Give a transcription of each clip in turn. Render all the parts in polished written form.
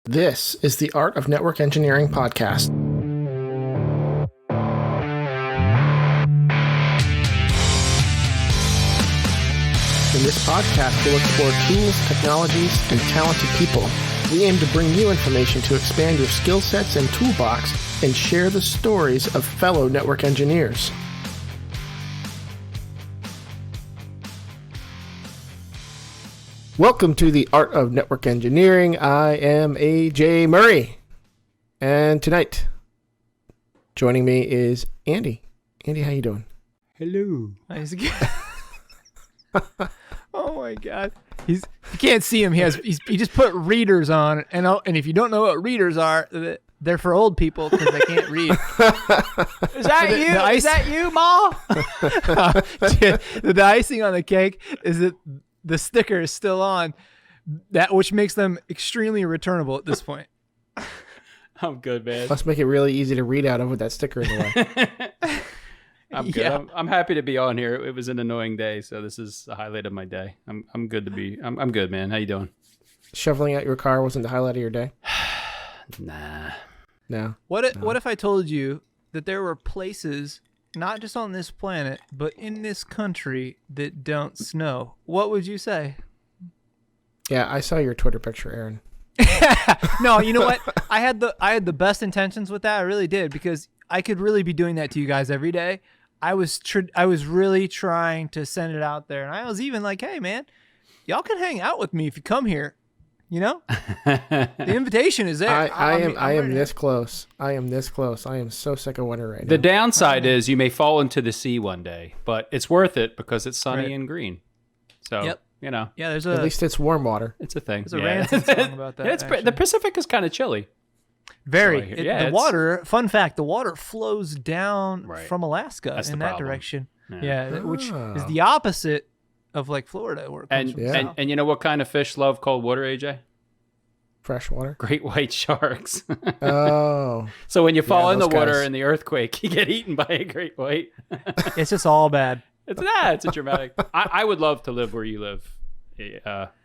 This is the Art of Network Engineering podcast. In this podcast, we'll explore tools, technologies, and talented people. We aim to bring you information to expand your skill sets and toolbox and share the stories of fellow network engineers. Welcome to the Art of Network Engineering. I am AJ Murray. And tonight, joining me is Andy. Andy, how you doing? Hello. Nice again. Oh my God. You can't see him. He just put readers on, and if you don't know what readers are, they're for old people because they can't read. Is that you? Is that you, Ma? The icing on the cake is that the sticker is still on, which makes them extremely returnable at this point. I'm good, man. Must make it really easy to read out of with that sticker in the way. I'm good. Yeah. I'm happy to be on here. It was an annoying day, so this is the highlight of my day. I'm good to be. I'm good, man. How you doing? Shoveling out your car wasn't the highlight of your day? Nah. No. What if I told you that there were places, not just on this planet, but in this country, that don't snow? What would you say? Yeah, I saw your Twitter picture, Aaron. No, you know what? I had the best intentions with that. I really did, because I could really be doing that to you guys every day. I was really trying to send it out there, and I was even like, "Hey, man, y'all can hang out with me if you come here." You know, the invitation is there. I am this close. I am this close. I am so sick of winter right now. The downside is you may fall into the sea one day, but it's worth it because it's sunny and green. So, yep. You know. Yeah, at least it's warm water. It's a thing. There's a Rancid song about that. The Pacific is kind of chilly. Very. The water, fun fact, the water flows down from Alaska in that direction. Yeah, which is the opposite of like Florida, where it comes from. And you know what kind of fish love cold water, AJ? Freshwater. Great white sharks. Oh. So when you fall in the water in the earthquake, you get eaten by a great white. It's just all bad. It's a dramatic. I would love to live where you live,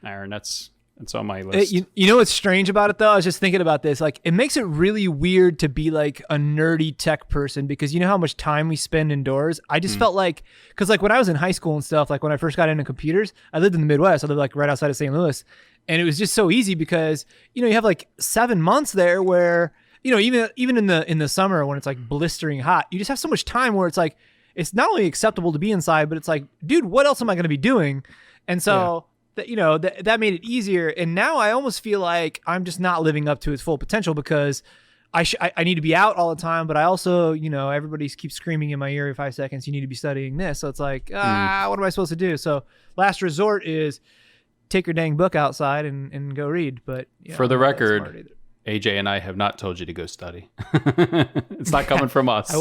Aaron. That's on my list. You know what's strange about it, though? I was just thinking about this. Like, it makes it really weird to be like a nerdy tech person, because you know how much time we spend indoors? I just felt like, because like when I was in high school and stuff, like when I first got into computers, I lived in the Midwest. I lived like right outside of St. Louis. And it was just so easy because, you know, you have like 7 months there where, you know, even in the summer when it's like blistering hot, you just have so much time where it's like, it's not only acceptable to be inside, but it's like, dude, what else am I going to be doing? And so... Yeah. That made it easier, and now I almost feel like I'm just not living up to its full potential because I need to be out all the time, but I also, you know, everybody keeps screaming in my ear every 5 seconds, you need to be studying this. So it's like, what am I supposed to do? So last resort is take your dang book outside and go read. But for the record, AJ and I have not told you to go study. It's not coming from us.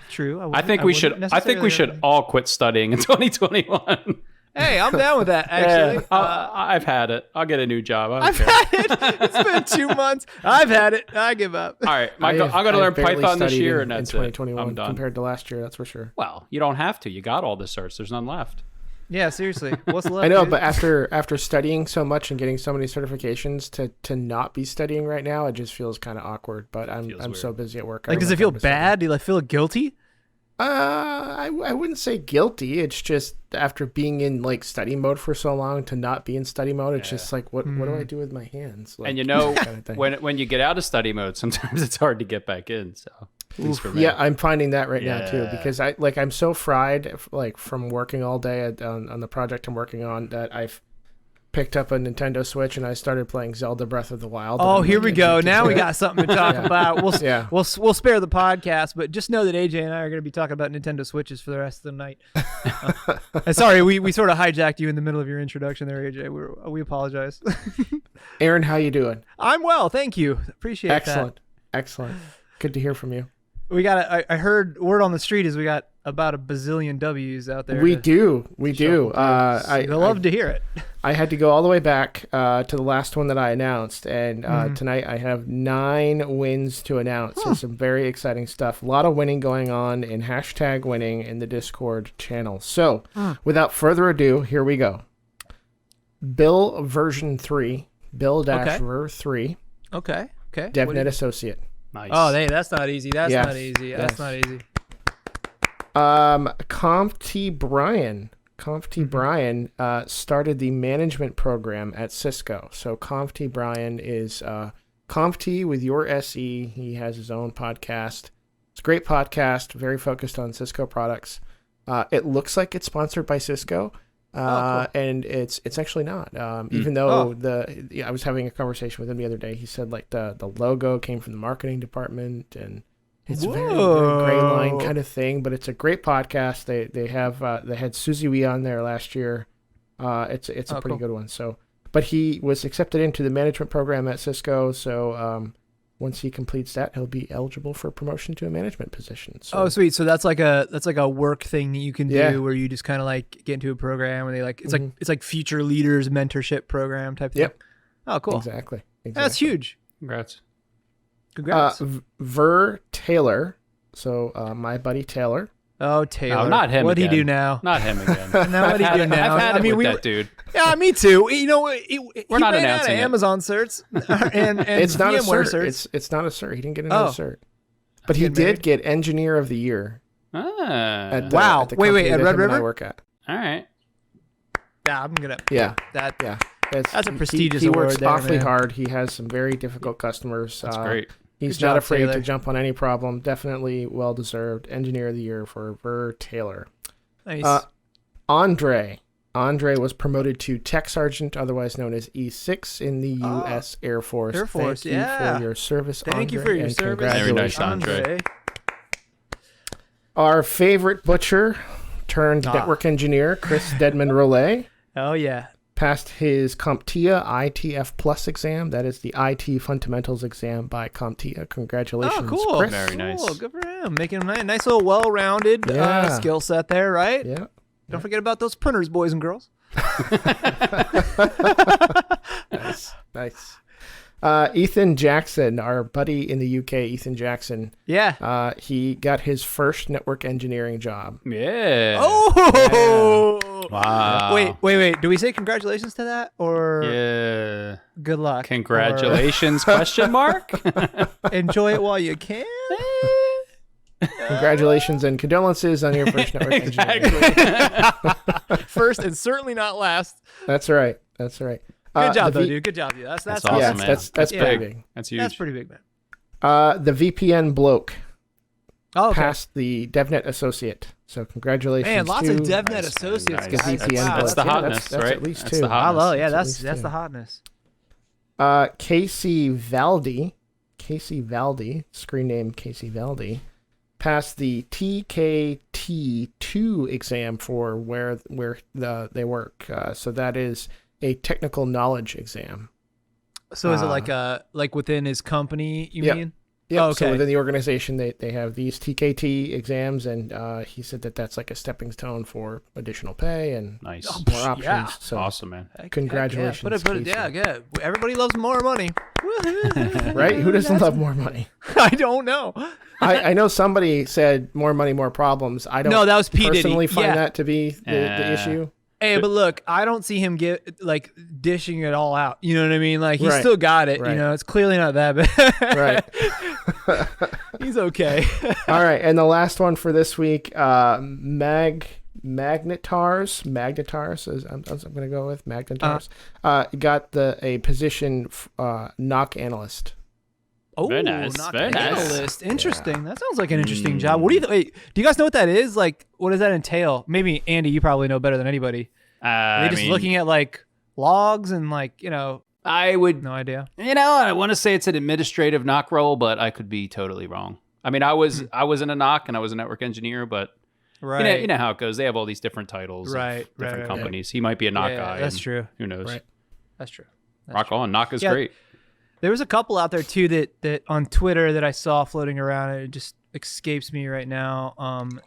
True. I think we should all quit studying in 2021. Hey, I'm down with that, actually. Yeah, I've had it. I'll get a new job. I've had it. It's been 2 months. I've had it. I give up. All right. I'm going to learn Python this year, and that's in 2021 I'm done. Compared to last year, that's for sure. Well, you don't have to. You got all the certs. There's none left. Yeah, seriously. What's left? I know, dude? But after studying so much and getting so many certifications to not be studying right now, it just feels kind of awkward. But I'm so busy at work. Like, does it feel bad? Do you like feel guilty? I wouldn't say guilty. It's just after being in like study mode for so long to not be in study mode. It's just like, what do I do with my hands? Like, and you know, kind of when you get out of study mode, sometimes it's hard to get back in. So at least for me. Yeah, I'm finding that right now too, because I'm so fried like from working all day on the project I'm working on that I've picked up a Nintendo Switch and I started playing Zelda Breath of the Wild. Oh, here we go. Now we got something to talk about. We'll spare the podcast, but just know that AJ and I are going to be talking about Nintendo Switches for the rest of the night. Sorry, we sort of hijacked you in the middle of your introduction there, AJ. We apologize. Aaron, how you doing? I'm well, thank you. Appreciate that. Excellent. Good to hear from you. We got. I heard word on the street is we got about a bazillion W's out there. We do. I love to hear it. I had to go all the way back to the last one that I announced, and tonight I have 9 wins to announce. So some very exciting stuff. A lot of winning going on in #winning in the Discord channel. So without further ado, here we go. Bill version 3, Bill-ver 3. Okay. DevNet associate. Nice. Oh, that's not easy. That's Yes. not easy. That's Yes. not easy. CompT Brian. CompT Brian started the management program at Cisco. So CompT Brian is CompT with your SE. He has his own podcast. It's a great podcast, very focused on Cisco products. It looks like it's sponsored by Cisco, cool. and it's actually not. Even though I was having a conversation with him the other day. He said like the logo came from the marketing department, and it's very gray line kind of thing. But it's a great podcast. They had Susie Wee on there last year. It's a pretty good one. So, but he was accepted into the management program at Cisco. So once he completes that, he'll be eligible for promotion to a management position. So, Oh, sweet. So that's like a work thing that you can do where you just kind of like get into a program where they like it's like future leaders mentorship program type thing. Yep. Oh, cool. Exactly. That's huge. Congrats. Ver Taylor. So my buddy Taylor. Oh, Taylor. No, not him. What'd again. he do now? Not him again. Now what'd he do now? I've had it with we that dude. Yeah, me too. You know, he not ran out of announcing it. Amazon certs and It's not a VMware cert. certs. It's not a cert. He didn't get another cert. But he getting did married? get Engineer of the Year. At the Wow. company Wait, at that Red him and I River? work at. All right. Yeah, I'm gonna. Yeah. That. Yeah. That's a prestigious He award works there, awfully man. hard. He has some very difficult customers. That's great. He's Good not job, afraid Taylor. to jump on any problem. Definitely well deserved. Engineer of the Year for Ver Taylor. Nice. Andre was promoted to Tech Sergeant, otherwise known as E6 in the U.S. Air Force. Air Force, Thank you yeah. for your service, Thank you Andre, for your and service. Very nice, congratulations. Andre. Our favorite butcher turned network engineer, Chris Dedman Rollet, Oh yeah. passed his CompTIA ITF Plus exam. That is the IT Fundamentals exam by CompTIA. Congratulations, Oh, cool. Chris. Very nice. Cool. Good for him. Making a nice little well-rounded Yeah. skill set there, right? Yeah. Don't forget about those printers, boys and girls. Nice. Ethan Jackson, our buddy in the UK, Ethan Jackson. Yeah. He got his first network engineering job. Yeah. Oh. Wow. Wait. Do we say congratulations to that or Yeah. good luck? Congratulations? Question mark. Or enjoy it while you can. Congratulations and condolences on your first network engineering. First and certainly not last. That's right. Good job, though, dude. Good job, dude. That's awesome, Yeah, man. that's pretty big. big. That's huge. That's pretty big, man. The VPN bloke Oh, okay. passed the DevNet associate. So congratulations. Man, lots to of DevNet Nice, associates, nice. guys. VPN Wow, bloke. That's the Yeah, hotness, that's right? at least That's two. the hotness. Hello, yeah, That's at that's least the two. hotness. Casey Valdi, screen name Casey Valdi, passed the TKT2 exam for where they work. So that is a technical knowledge exam. So is it like within his company? You Yep. mean? Yeah. Oh, okay. So within the organization, they have these TKT exams, and he said that's like a stepping stone for additional pay and Nice. more options. yeah. So Awesome, man. congratulations, Heck yeah. Put it, Casey. yeah. Everybody loves more money. Right? Who doesn't love more money? I don't know. I know somebody said more money, more problems. I don't. No, that was P. Diddy. personally find Yeah. that to be the issue. Hey, but look, I don't see him dishing it all out. You know what I mean? Like he's Right. still got it. Right. You know, it's clearly not that bad. Right. He's okay. All right, and the last one for this week, Magnetars, is, I'm going to go with Magnetars, got a position, NOC analyst. Oh, Very nice, not very an nice. analyst. Interesting. That sounds like an interesting job. What do you wait? Do you guys know what that is? Like, what does that entail? Maybe Andy, you probably know better than anybody. Are they just looking at like logs and like I would. no idea. I want to say it's an administrative knock role, but I could be totally wrong. I mean, I was in a knock and I was a network engineer, but Right. you know how it goes. They have all these different titles, of Right, different right. companies. He might be a knock guy. That's and true. Who knows? Right. That's true. Rock on. Knock is Yeah. great. There was a couple out there too that on Twitter that I saw floating around. And it just escapes me right now.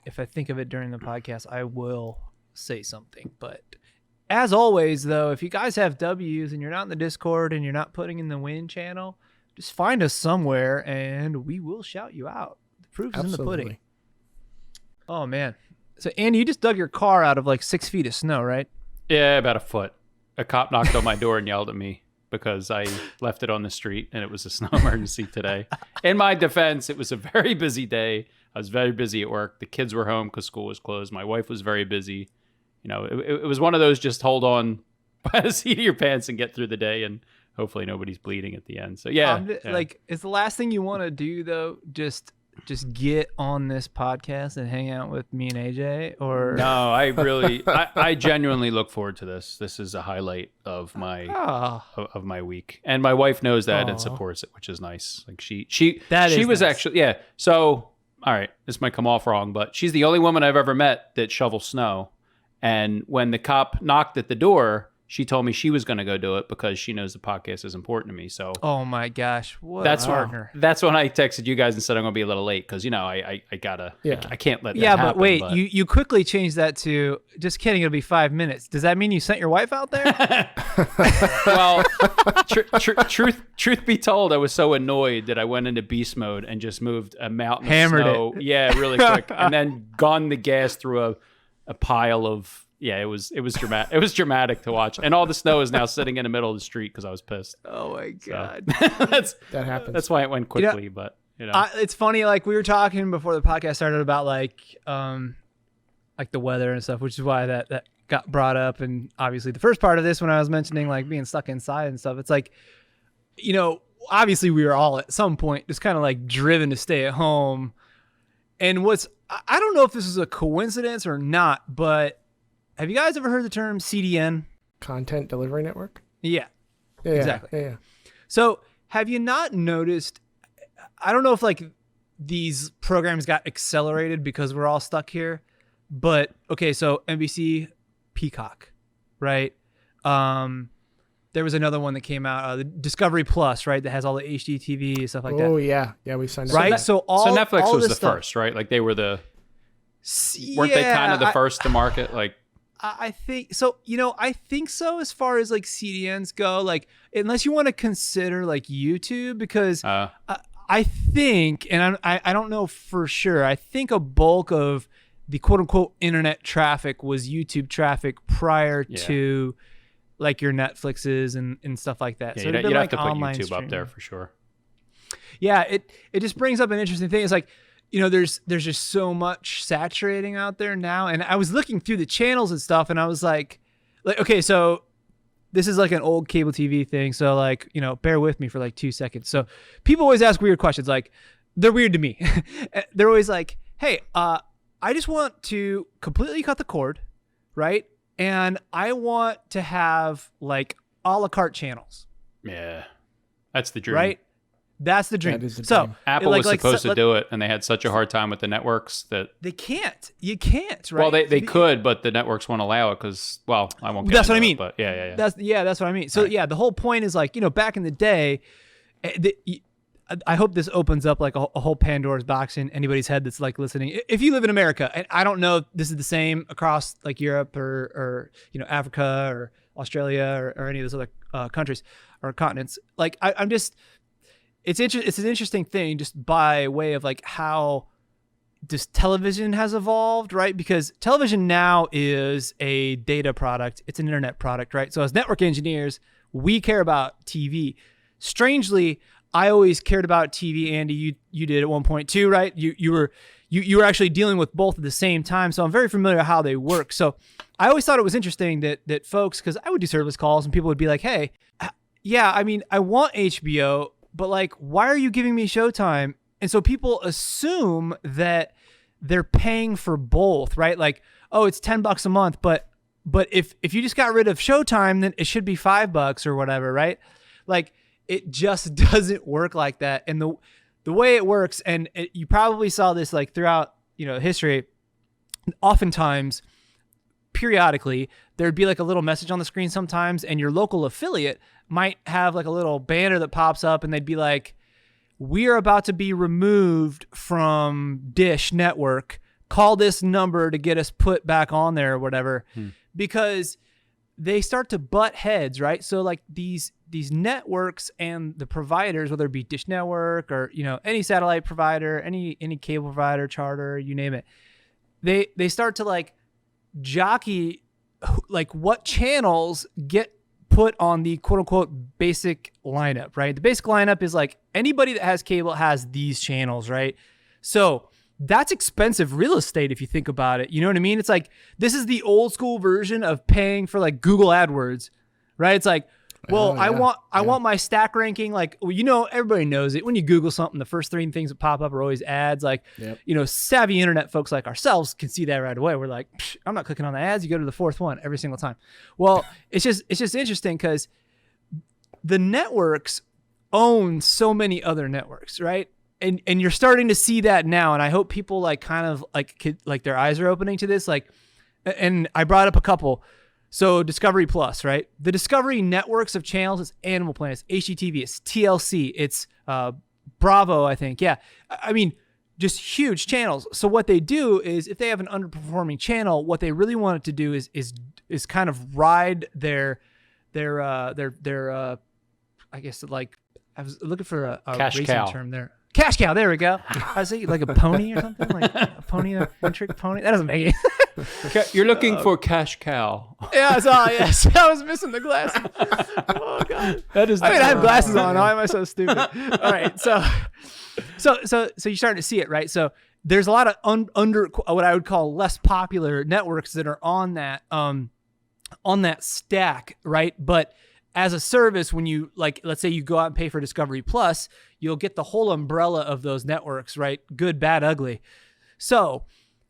If I think of it during the podcast, I will say something. But as always, though, if you guys have W's and you're not in the Discord and you're not putting in the win channel, just find us somewhere and we will shout you out. The proof is in the pudding. Oh man. So Andy, you just dug your car out of like 6 feet of snow, right? Yeah, about a foot. A cop knocked on my door and yelled at me. because I left it on the street and it was a snow emergency today. In my defense, it was a very busy day. I was very busy at work. The kids were home because school was closed. My wife was very busy. It was one of those just hold on by the seat of your pants and get through the day, and hopefully nobody's bleeding at the end. So yeah. Like, is the last thing you want to do though just get on this podcast and hang out with me and AJ? Or no, I genuinely look forward to this. This is a highlight of my of my week, and my wife knows that and supports it, which is nice. Like she was nice. Actually, yeah. So all right, this might come off wrong, but she's the only woman I've ever met that shovels snow. And when the cop knocked at the door, she told me she was going to go do it because she knows the podcast is important to me. So, oh my gosh, what that's a partner. That's when I texted you guys and said I'm going to be a little late because I gotta, I can't let that happen. But wait, you quickly changed that to just kidding. It'll be 5 minutes. Does that mean you sent your wife out there? Well, truth be told, I was so annoyed that I went into beast mode and just moved a mountain of snow. Yeah, really quick, and then gunned the gas through a pile of. Yeah, it was dramatic. It was dramatic to watch, and all the snow is now sitting in the middle of the street because I was pissed. Oh my god, that happens. That's why it went quickly. But it's funny. Like we were talking before the podcast started about like the weather and stuff, which is why that got brought up. And obviously, the first part of this when I was mentioning like being stuck inside and stuff, it's like, obviously we were all at some point just kind of like driven to stay at home. And I don't know if this is a coincidence or not, but have you guys ever heard the term CDN? Content Delivery Network? Yeah, exactly. Yeah. So have you not noticed, I don't know if like these programs got accelerated because we're all stuck here, but okay, so NBC Peacock, right? There was another one that came out, the Discovery Plus, right? That has all the HD TV and stuff like that. Oh yeah. Yeah, we signed up. Right? So Netflix was the stuff, first, right? Like they were weren't they kind of the first to market? Like, I think so. I think so as far as like CDNs go, like unless you want to consider like YouTube, because I think, and I don't know for sure, I think a bulk of the quote unquote internet traffic was YouTube traffic prior to like your Netflixes and stuff like that. Yeah, so you'd have to put YouTube streaming up there for sure. Yeah, it just brings up an interesting thing. It's like, there's just so much saturating out there now. And I was looking through the channels and stuff, and I was like, okay, so this is like an old cable TV thing. So like, bear with me for like 2 seconds. So people always ask weird questions. Like, they're weird to me. They're always like, hey, I just want to completely cut the cord, right? And I want to have like a la carte channels. Yeah, that's the dream. Right? That's the dream. So Apple was supposed to do it, and they had such a hard time with the networks that they can't. You can't, right? Well, they could, but the networks won't allow it because, well, I won't. That's what I mean. But yeah. That's what I mean. So right. The whole point is like, back in the day, I hope this opens up like a whole Pandora's box in anybody's head that's like listening. If you live in America, and I don't know if this is the same across like Europe or Africa or Australia or any of those other countries or continents, like I'm just. It's an interesting thing just by way of like how this television has evolved, right? Because television now is a data product. It's an internet product, right? So as network engineers, we care about TV. Strangely, I always cared about TV. Andy, you did at one point too, right? You were actually dealing with both at the same time. So I'm very familiar with how they work. So I always thought it was interesting that folks, because I would do service calls and people would be like, hey, yeah, I mean, I want HBO, but like, why are you giving me Showtime? And so people assume that they're paying for both, right? Like, oh, it's $10 a month, but if you just got rid of Showtime, then it should be $5 or whatever, right? Like, it just doesn't work like that. And the way it works, and you probably saw this like throughout history. Oftentimes, periodically, there'd be like a little message on the screen sometimes, and your local affiliate might have like a little banner that pops up, and they'd be like, we are about to be removed from Dish Network. Call this number to get us put back on there or whatever. Because they start to butt heads, right? So like these networks and the providers, whether it be Dish Network or any satellite provider, any cable provider, Charter, you name it, they start to like jockey like what channels get put on the quote unquote basic lineup, right? The basic lineup is like anybody that has cable has these channels, right? So that's expensive real estate if you think about it. You know what I mean? It's like, this is the old school version of paying for like Google AdWords, right? It's like, well, I want my stack ranking. Like, well, you know, everybody knows it. When you Google something, the first 3 things that pop up are always ads. Like, you know, savvy internet folks like ourselves can see that right away. We're like, I'm not clicking on the ads. You go to the 4th one every single time. Well, it's just interesting because the networks own so many other networks, right? And you're starting to see that now. And I hope people like kind of like their eyes are opening to this. Like, and I brought up a couple. So Discovery Plus, right? The Discovery networks of channels is Animal Planet, it's HGTV, it's TLC, it's Bravo, I think. Yeah, I mean, just huge channels. So what they do is, if they have an underperforming channel, what they really want it to do is kind of ride their I guess, like, I was looking for a racing term there. Cash cow, there we go. I was thinking like a pony or something, like a pony, a one-trick pony. That doesn't make it. You're looking for cash cow. Yeah, I saw. Yes, I was missing the glasses. Oh god, that is. I mean, I have glasses on. Why am I so stupid? All right, so you're starting to see it, right? So there's a lot of under what I would call less popular networks that are on that stack, right? But as a service, when you, like, let's say you go out and pay for Discovery Plus, you'll get the whole umbrella of those networks, right? Good, bad, ugly. So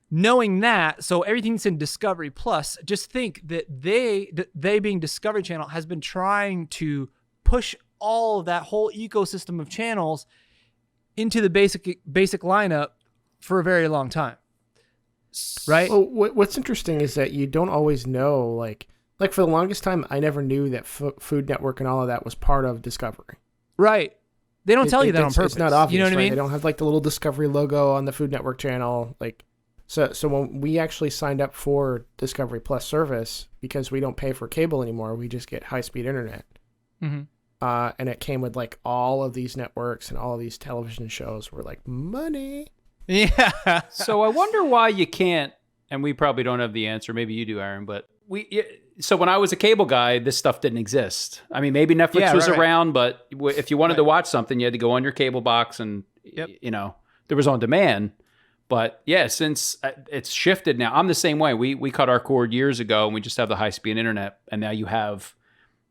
knowing that, so everything's in Discovery Plus, just think that they being Discovery Channel has been trying to push all of that whole ecosystem of channels into the basic lineup for a very long time, right? Well, what's interesting is that you don't always know, like for the longest time, I never knew that Food Network and all of that was part of Discovery. Right. They don't tell you that on purpose. It's not obvious, you know what right? I mean? They don't have like the little Discovery logo on the Food Network channel. Like, so when we actually signed up for Discovery Plus service, because we don't pay for cable anymore, we just get high-speed internet. Mm-hmm. And it came with like all of these networks and all of these television shows. We're like, money. Yeah. So I wonder why you can't, and we probably don't have the answer. Maybe you do, Aaron, but so when I was a cable guy, this stuff didn't exist. I mean, maybe Netflix was around, but if you wanted to watch something, you had to go on your cable box, and you know, there was on demand. But yeah, since it's shifted now, I'm the same way. We cut our cord years ago, and we just have the high-speed internet, and now you have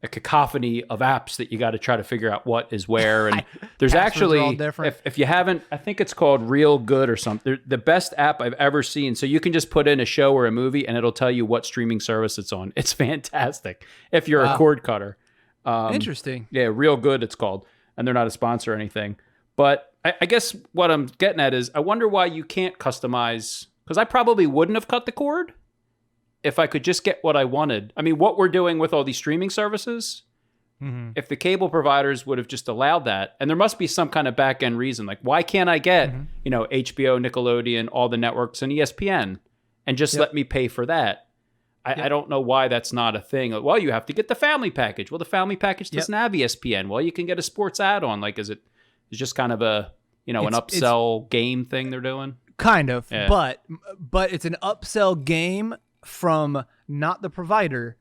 a cacophony of apps that you got to try to figure out what is where. And there's actually, if you haven't, I think it's called Real Good or something. The best app I've ever seen. So you can just put in a show or a movie, and it'll tell you what streaming service it's on. It's fantastic if you're a cord cutter. Interesting. Yeah, Real Good it's called. And they're not a sponsor or anything. But I guess what I'm getting at is, I wonder why you can't customize, because I probably wouldn't have cut the cord if I could just get what I wanted. I mean, what we're doing with all these streaming services, if the cable providers would have just allowed that, and there must be some kind of back end reason, like, why can't I get, you know, HBO, Nickelodeon, all the networks, and ESPN, and just let me pay for that? I don't know why that's not a thing. Like, well, you have to get the family package. Well, the family package doesn't have ESPN. Well, you can get a sports add-on. Like, it's just kind of a, you know, an upsell game thing they're doing? Kind of, but it's an upsell game from not the provider,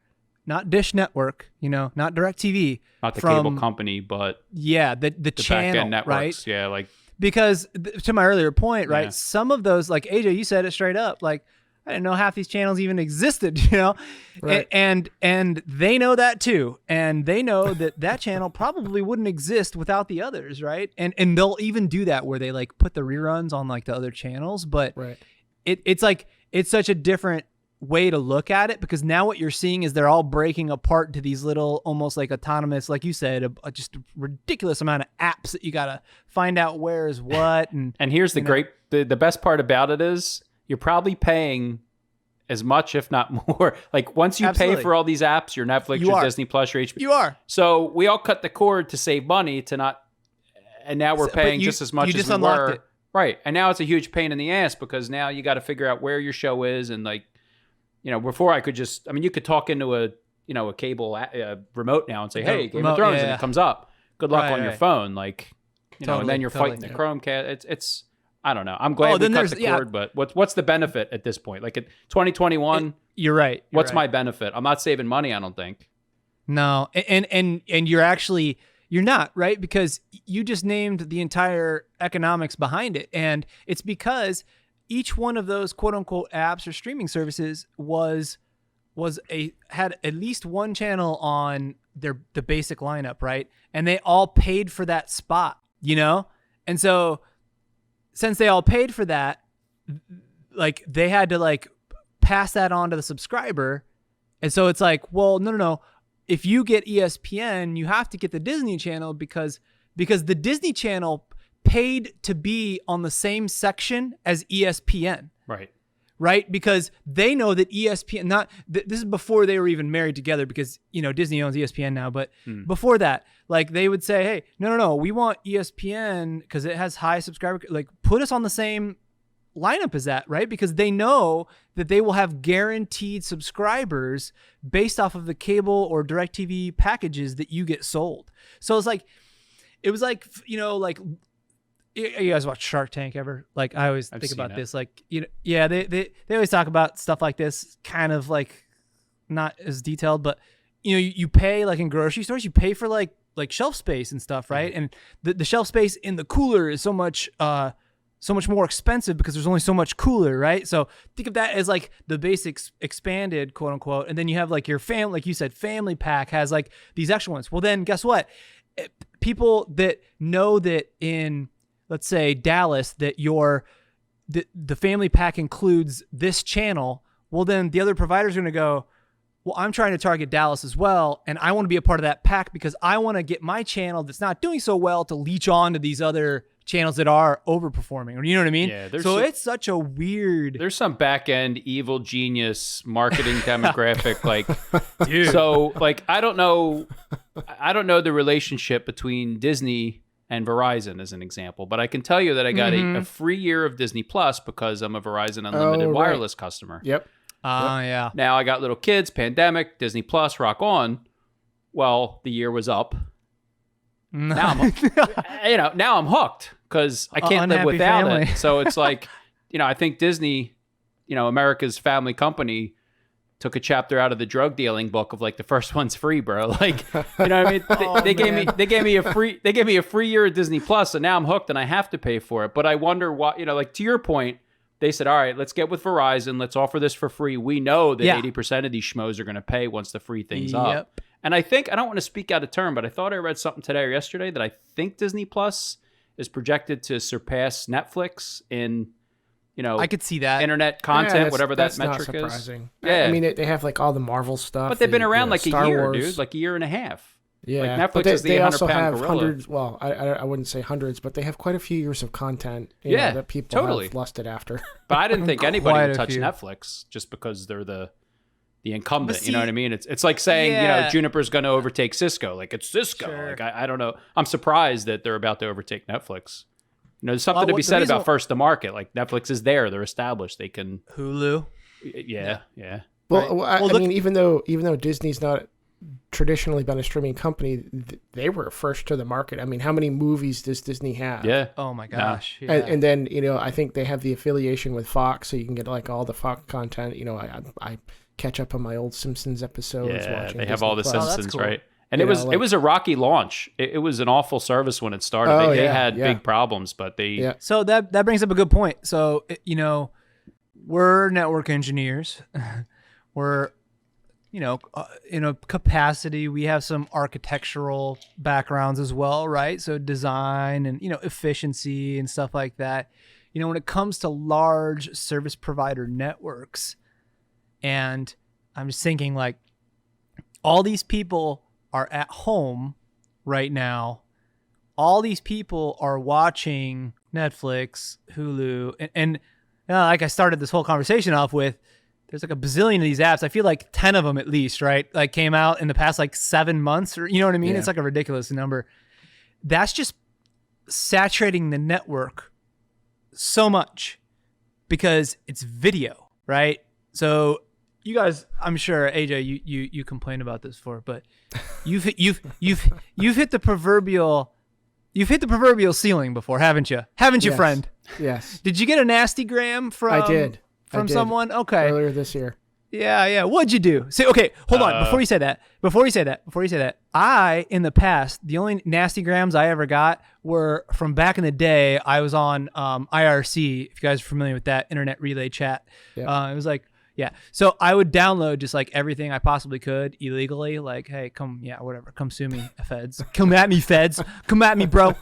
not Dish Network, you know, not DirecTV, not the cable company, but the channel, back-end networks, right? Yeah, like, because to my earlier point, right? Some of those, like AJ, you said it straight up, like, I didn't know half these channels even existed, you know, right. and they know that too, and they know that channel probably wouldn't exist without the others, right? And they'll even do that where they like put the reruns on like the other channels, but it's like, it's such a different way to look at it, because now what you're seeing is they're all breaking apart to these little, almost like autonomous, like you said, just a ridiculous amount of apps that you gotta find out where is what. And here's the best part about it is, you're probably paying as much, if not more. Like, once you pay for all these apps, your Netflix, your Disney Plus, your HBO. You are. So we all cut the cord to save money, to not, and now we're paying just as much as we were. It. Right. And now it's a huge pain in the ass, because now you got to figure out where your show is. And like, you know, before I could just, I mean, you could talk into a cable remote now and say, hey, Game of Thrones, and it comes up. Good luck on your phone. Like, you know, and then you're fighting the Chromecast. It's, I don't know. I'm glad we cut the cord, but what's the benefit at this point? Like, at 2021, you're right. What's my benefit? I'm not saving money, I don't think. No, and you're not, right? Because you just named the entire economics behind it, and it's because each one of those quote unquote apps or streaming services had at least one channel on the basic lineup, right? And they all paid for that spot, And so since they all paid for that, like they had to like pass that on to the subscriber. And so it's like, well, no. If you get ESPN, you have to get the Disney Channel because the Disney Channel paid to be on the same section as ESPN. Right? Because they know that ESPN, this is before they were even married together because, Disney owns ESPN now. But before that, like they would say, hey, no, we want ESPN because it has high subscriber, like put us on the same lineup as that, right? Because they know that they will have guaranteed subscribers based off of the cable or DirecTV packages that you get sold. So it was like, you guys watch Shark Tank ever? Like I always think about this, like, they always talk about stuff like this, kind of like not as detailed, but you pay like in grocery stores, you pay for like shelf space and stuff, right? And the shelf space in the cooler is so much more expensive because there's only so much cooler, right? So think of that as like the basics expanded, quote unquote. And then you have like your family, like you said, family pack has like these extra ones. Well, then guess what? People that know that in, let's say Dallas, that the family pack includes this channel. Well, then the other providers are going to go, well, I'm trying to target Dallas as well. And I want to be a part of that pack because I want to get my channel that's not doing so well to leech on to these other channels that are overperforming, or you know what I mean? Yeah. It's such a weird. There's some back end evil genius marketing demographic, like, dude. So like I don't know the relationship between Disney and Verizon as an example, but I can tell you that I got a free year of Disney Plus because I'm a Verizon Unlimited wireless customer. Yep. Yeah. Now I got little kids, pandemic, Disney Plus, rock on. Well, the year was up. Now I'm hooked because I can't live without it. So it's like, I think Disney, America's family company, took a chapter out of the drug dealing book of like the first one's free, bro. Like, you know what I mean? They gave me a free year of Disney Plus, and now I'm hooked and I have to pay for it. But I wonder why, like to your point, they said, all right, let's get with Verizon. Let's offer this for free. We know that 80% of these schmoes are going to pay once the free thing's up. And I think, I don't want to speak out of turn, but I thought I read something today or yesterday that I think Disney Plus is projected to surpass Netflix in, I could see that. Internet content, whatever that metric not surprising. is. Yeah. I mean, they have like all the Marvel stuff. But they've been around like Star a year, Wars. Dude, like a year and a half. Yeah. Like Netflix but they, is the they also 100-pound have gorilla. hundreds, well, I wouldn't say hundreds, but they have quite a few years of content that people have lusted after. But I didn't think anybody would touch few. Netflix just because they're the incumbent, you know what I mean? It's like saying, Juniper's going to overtake Cisco. Like, it's Cisco. Sure. Like, I don't know. I'm surprised that they're about to overtake Netflix. There's something to be said about first to market. Like, Netflix is there. They're established. They can... Hulu. Yeah. Well, I mean, even though Disney's not traditionally been a streaming company, they were first to the market. I mean, how many movies does Disney have? Yeah. Oh, my gosh. Yeah. And then, I think they have the affiliation with Fox, so you can get, like, all the Fox content. I catch up on my old Simpsons episodes. Yeah, watching they have Disney all the Plus. Simpsons, cool. right? And it was a rocky launch. It was an awful service when it started. They had big problems, but they... Yeah. So that brings up a good point. So, we're network engineers. We're, in a capacity, we have some architectural backgrounds as well, right? So design and, efficiency and stuff like that. When it comes to large service provider networks, and I'm just thinking like all these people are at home right now. All these people are watching Netflix, Hulu, and like I started this whole conversation off with, there's like a bazillion of these apps. I feel like 10 of them at least, right? Like came out in the past like 7 months, or you know what I mean? Yeah. It's like a ridiculous number. That's just saturating the network so much because it's video, right? So you guys, I'm sure AJ, you complained about this before, but you've hit the proverbial ceiling before, haven't you? Haven't you, Yes. friend? Yes. Did you get a nasty gram from? I did. From someone? Okay. Earlier this year. Yeah. What'd you do? So, okay, hold on. Before you say that, I, in the past, the only nasty grams I ever got were from back in the day. I was on IRC, if you guys are familiar with that, internet relay chat. Yeah. It was like, yeah. So I would download just like everything I possibly could illegally. Like, hey, come sue me, feds. Come at me, feds. Come at me, bro.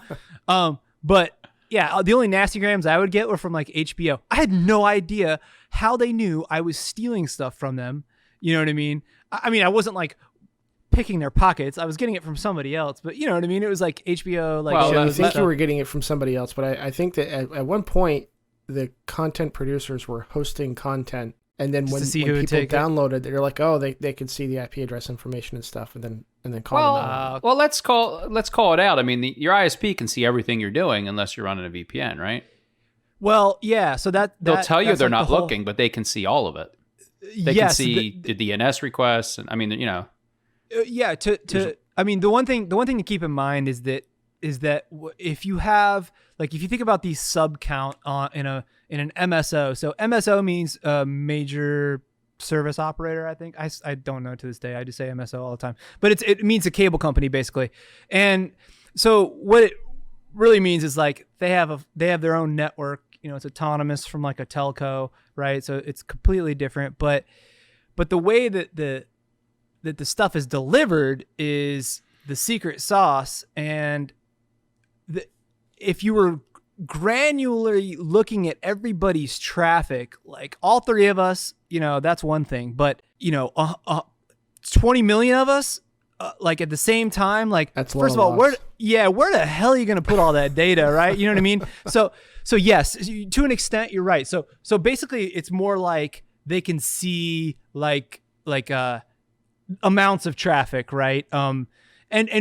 But yeah, the only nasty grams I would get were from like HBO. I had no idea how they knew I was stealing stuff from them. You know what I mean? I mean, I wasn't like picking their pockets. I was getting it from somebody else, but you know what I mean? It was like HBO, like well, shows. I think you were getting it from somebody else, but I think that at one point the content producers were hosting content, and then when people downloaded, they're like, oh, they could see the IP address information and stuff, and then call them out. Well, let's call it out. I mean, your ISP can see everything you're doing unless you're running a VPN, right? Well, yeah. So they'll tell you they're like not looking, but they can see all of it. They can see the DNS requests, and I mean, you know. Yeah. I mean, the one thing to keep in mind is that if you have, like, if you think about the sub count in an MSO. So MSO means major service operator. I think I don't know to this day. I just say MSO all the time, but it means a cable company basically. And so what it really means is like they have their own network. You know, it's autonomous from like a telco, right? So it's completely different. But the way that the stuff is delivered is the secret sauce. And if you were granularly looking at everybody's traffic, like all three of us, you know, that's one thing. But, you know, 20 million of us, like at the same time, like, that's first of all, where the hell are you going to put all that data, right? You know what I mean? So yes, to an extent, you're right. So basically, it's more like they can see like amounts of traffic, right? And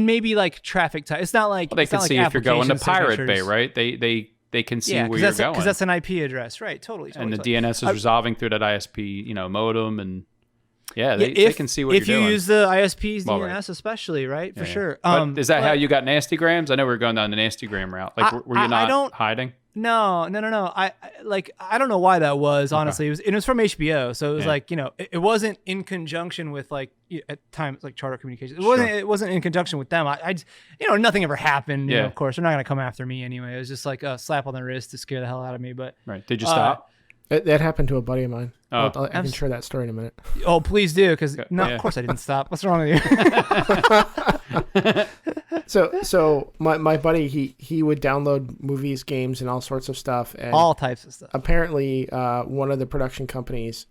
maybe like traffic time. It's not like they can see if you're going to Pirate Bay, right? They can see where you're going because that's an IP address, right? Totally. And the DNS is resolving through that ISP, you know, modem, and they can see what you're doing. If you use the ISP's DNS, especially, right? For sure. But is that how you got nasty grams? I know we were going down the nasty gram route. Like, were you not hiding? No. I don't know why that was, honestly. Okay. It was from HBO, so it was like, you know, it wasn't in conjunction with like at times like Charter Communications. It wasn't in conjunction with them. I just, you know, nothing ever happened. You know, of course, they're not gonna come after me anyway. It was just like a slap on the wrist to scare the hell out of me. But right, did you stop? That happened to a buddy of mine. I can share that story in a minute. Oh, please do, because of course I didn't stop. What's wrong with you? So my buddy, he would download movies, games, and all sorts of stuff. And all types of stuff. Apparently, one of the production companies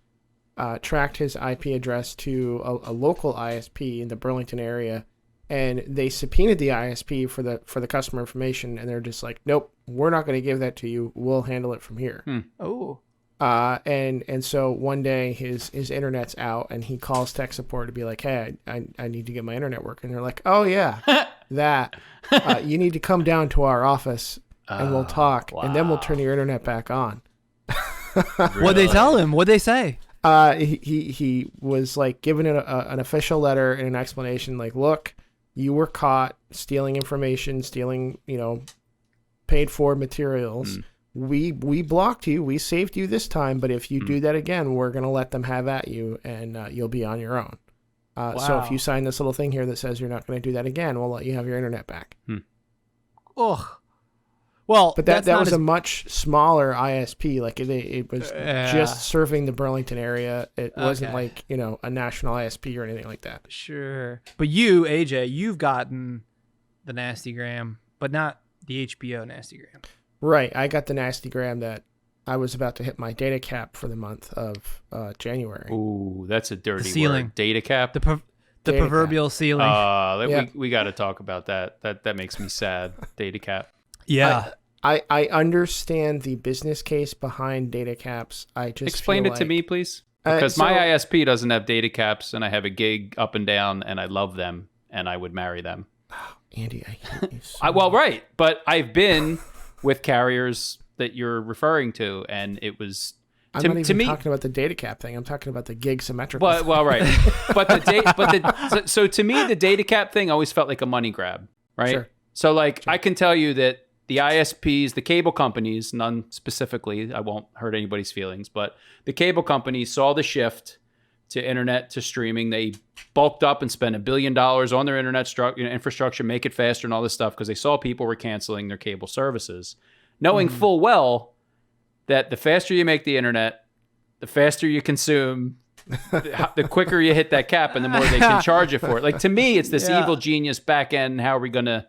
tracked his IP address to a local ISP in the Burlington area, and they subpoenaed the ISP for the customer information, and they're just like, nope, we're not going to give that to you. We'll handle it from here. Oh. And so one day his internet's out, and he calls tech support to be like, hey, I need to get my internet working. They're like, oh yeah, that you need to come down to our office and we'll talk, and then we'll turn your internet back on. Really? What'd they tell him? What'd they say? He was like given an official letter and an explanation, like, look, you were caught stealing information, stealing, you know, paid for materials. We blocked you. We saved you this time, but if you do that again, we're going to let them have at you, and you'll be on your own. So if you sign this little thing here that says you're not going to do that again, we'll let you have your internet back. Ugh. Well, but that was a much smaller ISP. Like it was just serving the Burlington area. It wasn't like, you know, a national ISP or anything like that. Sure. But you, AJ, you've gotten the nasty gram, but not the HBO nasty gram. Right. I got the nasty gram that I was about to hit my data cap for the month of January. Ooh, that's a dirty word. Data cap? The proverbial cap. Ceiling. We got to talk about that. That makes me sad. Data cap. Yeah. I understand the business case behind data caps. I just explain it to me, please. Because my ISP doesn't have data caps, and I have a gig up and down, and I love them, and I would marry them. Oh, Andy, I hate you so well, right. But I've been with carriers that you're referring to, and it was I'm not even talking about the data cap thing. I'm talking about the gig symmetrical. Well, right. So to me, the data cap thing always felt like a money grab, right? Sure. So like, I can tell you that the ISPs, the cable companies, none specifically, I won't hurt anybody's feelings, but the cable companies saw the shift to internet, to streaming. They bulked up and spent $1 billion on their internet infrastructure, make it faster and all this stuff because they saw people were canceling their cable services, knowing full well that the faster you make the internet, the faster you consume, the quicker you hit that cap and the more they can charge you for it. Like, to me, it's this evil genius back end. How are we going to...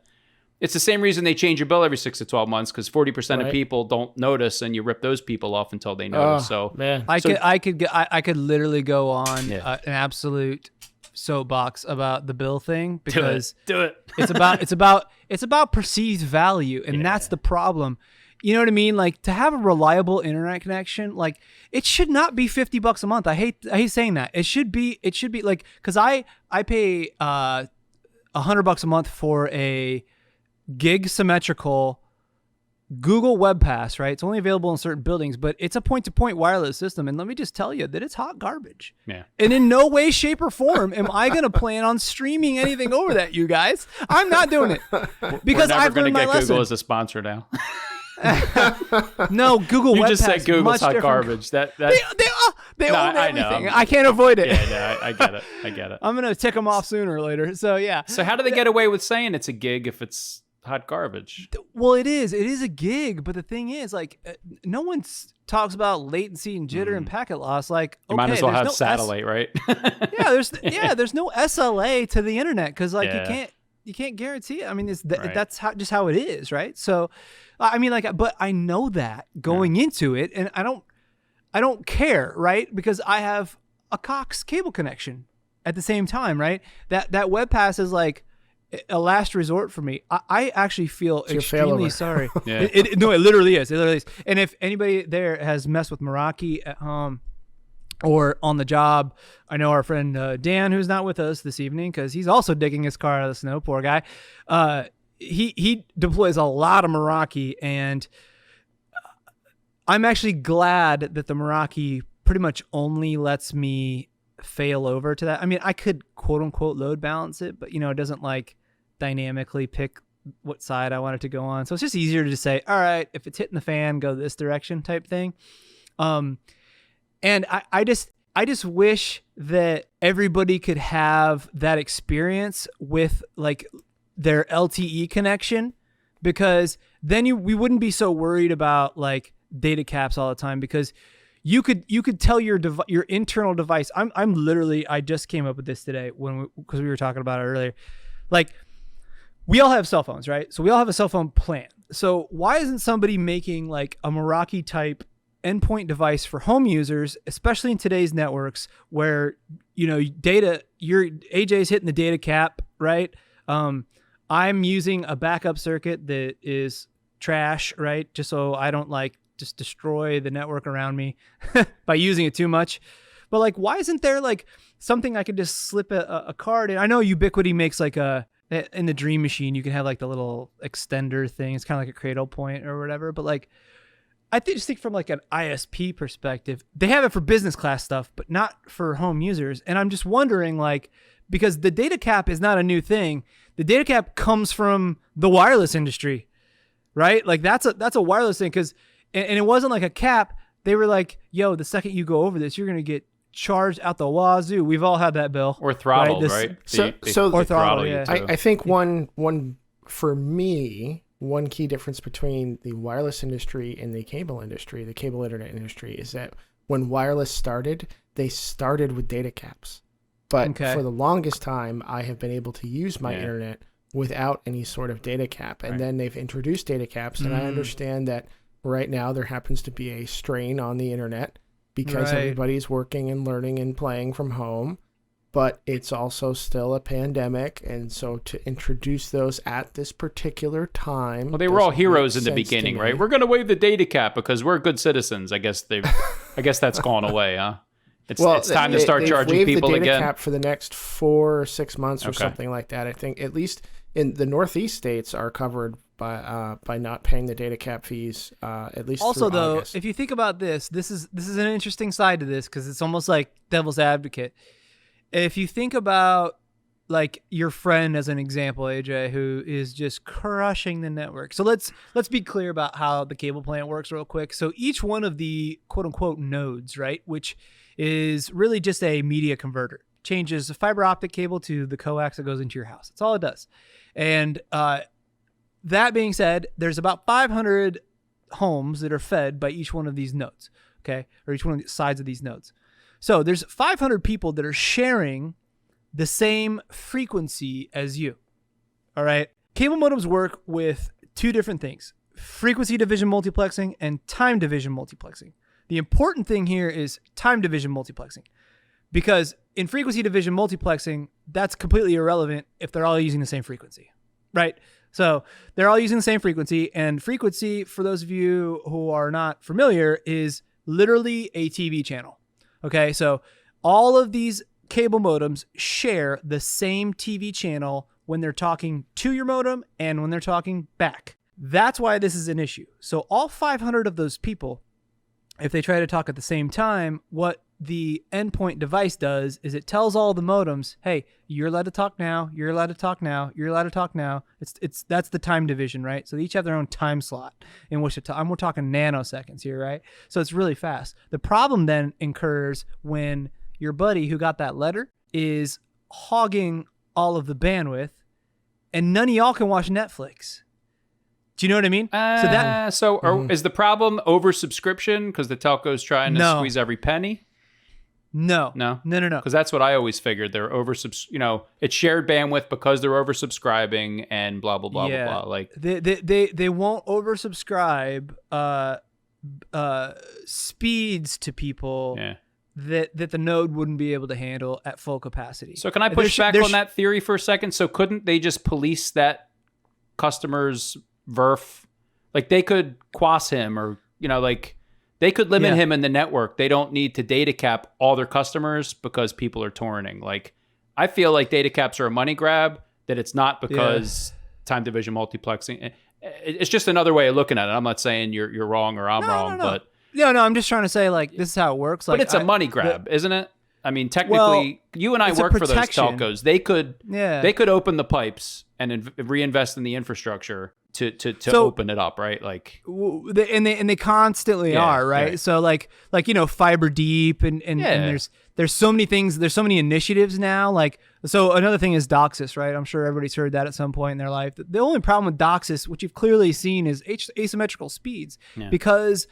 It's the same reason they change your bill every 6 to 12 months, because 40% of people don't notice, and you rip those people off until they notice. So, man, I could literally go on an absolute soapbox about the bill thing, because do it. it's about perceived value, and that's the problem. You know what I mean? Like, to have a reliable internet connection, like, it should not be $50 a month. I hate saying that. It should be like, because I pay $100 a month for a gig symmetrical Google Web Pass, right? It's only available in certain buildings, but it's a point-to-point wireless system. And let me just tell you that it's hot garbage. Yeah. And in no way, shape, or form am I going to plan on streaming anything over that, you guys. I'm not doing it because I've learned my lesson. We're never going to get Google as a sponsor now. No, Google you Web just Pass said Google's hot different. Garbage. They own everything. I can't avoid it. Yeah, no, I get it. I'm going to tick them off sooner or later. So, yeah. So how do they get away with saying it's a gig if it's hot garbage? Well, it is a gig, but the thing is, like, no one talks about latency and jitter and packet loss. Like, you might as well have satellite, right? there's no SLA to the internet, because like you can't guarantee it. I mean, that's just how it is, right? So, I mean, like, but I know that going into it, and I don't care, right? Because I have a Cox cable connection at the same time, right? That Web Pass is like a last resort for me. I actually feel extremely sorry. It literally is. It literally is. And if anybody there has messed with Meraki at home or on the job, I know our friend Dan, who's not with us this evening because he's also digging his car out of the snow, poor guy. He deploys a lot of Meraki, and I'm actually glad that the Meraki pretty much only lets me fail over to that. I mean, I could quote unquote load balance it, but it doesn't like dynamically pick what side I want it to go on. So it's just easier to just say, all right, if it's hitting the fan, go this direction type thing. And I just wish that everybody could have that experience with like their LTE connection, because then we wouldn't be so worried about like data caps all the time, because you could tell your internal device. I'm literally, I just came up with this today because we were talking about it earlier. Like, we all have cell phones, right? So we all have a cell phone plan. So why isn't somebody making like a Meraki type endpoint device for home users, especially in today's networks where, data, AJ's hitting the data cap, right? I'm using a backup circuit that is trash, right? Just so I don't like just destroy the network around me by using it too much. But like, why isn't there like something I could just slip a card in? I know Ubiquiti makes like in the Dream Machine, you can have like the little extender thing. It's kind of like a cradle point or whatever. But like, just think from like an ISP perspective, they have it for business class stuff, but not for home users. And I'm just wondering, like, because the data cap is not a new thing. The data cap comes from the wireless industry, right? Like that's a wireless thing. And it wasn't like a cap. They were like, yo, the second you go over this, you're going to get charged out the wazoo. We've all had that bill. Or throttled, right? Or throttled, yeah. I think one for me, one key difference between the wireless industry and the cable industry, the cable internet industry, is that when wireless started, they started with data caps. But for the longest time, I have been able to use my internet without any sort of data cap. And then they've introduced data caps, and I understand that right now there happens to be a strain on the internet because everybody's working and learning and playing from home. But it's also still a pandemic, and so to introduce those at this particular time... Well, they were all heroes in the beginning, right? We're going to waive the data cap because we're good citizens. I guess that's gone away, huh? It's time to start charging people again. They've waived the data cap for the next 4 or 6 months or something like that. I think at least in the Northeast states are covered by not paying the data cap fees at least also through though August. If you think about this is an interesting side to this, because it's almost like devil's advocate. If you think about like your friend as an example, AJ, who is just crushing the network. So let's be clear about how the cable plant works real quick. So each one of the quote unquote nodes, right, which is really just a media converter, changes the fiber optic cable to the coax that goes into your house. That's all it does. And that being said, there's about 500 homes that are fed by each one of these nodes, okay, or each one of the sides of these nodes. So there's 500 people that are sharing the same frequency as you. All right. Cable modems work with two different things: frequency division multiplexing and time division multiplexing. The important thing here is time division multiplexing, because in frequency division multiplexing, that's completely irrelevant if they're all using the same frequency, right? So they're all using the same frequency, and frequency, for those of you who are not familiar, is literally a TV channel. Okay. So all of these cable modems share the same TV channel when they're talking to your modem and when they're talking back. That's why this is an issue. So all 500 of those people, if they try to talk at the same time, what the endpoint device does is it tells all the modems, hey, you're allowed to talk now, you're allowed to talk now, you're allowed to talk now. That's the time division, right? So they each have their own time slot in which to talk. We're talking nanoseconds here, right? So it's really fast. The problem then incurs when your buddy who got that letter is hogging all of the bandwidth, and none of y'all can watch Netflix. Do you know what I mean? Is the problem oversubscription because the telco's trying to squeeze every penny? No. Because that's what I always figured. They're it's shared bandwidth because they're oversubscribing and blah blah blah blah blah. Like they won't oversubscribe speeds to people. Yeah. That the node wouldn't be able to handle at full capacity. So can I push back on that theory for a second? So couldn't they just police that customer's VRF? Like they could quass him, or like they could limit him in the network. They don't need to data cap all their customers because people are torrenting. Like I feel like data caps are a money grab, that it's not because time division multiplexing. It's just another way of looking at it. I'm not saying you're wrong or I'm wrong, but no, I'm just trying to say, like, this is how it works. Like, but it's a money grab, isn't it? I mean, technically, you and I work for those telcos. They could open the pipes and reinvest in the infrastructure to open it up, right? Like, they constantly are, right? Right. So like fiber deep and there's so many things. There's so many initiatives now. Like, so another thing is DOCSIS, right? I'm sure everybody's heard that at some point in their life. The only problem with DOCSIS, which you've clearly seen, is asymmetrical speeds, because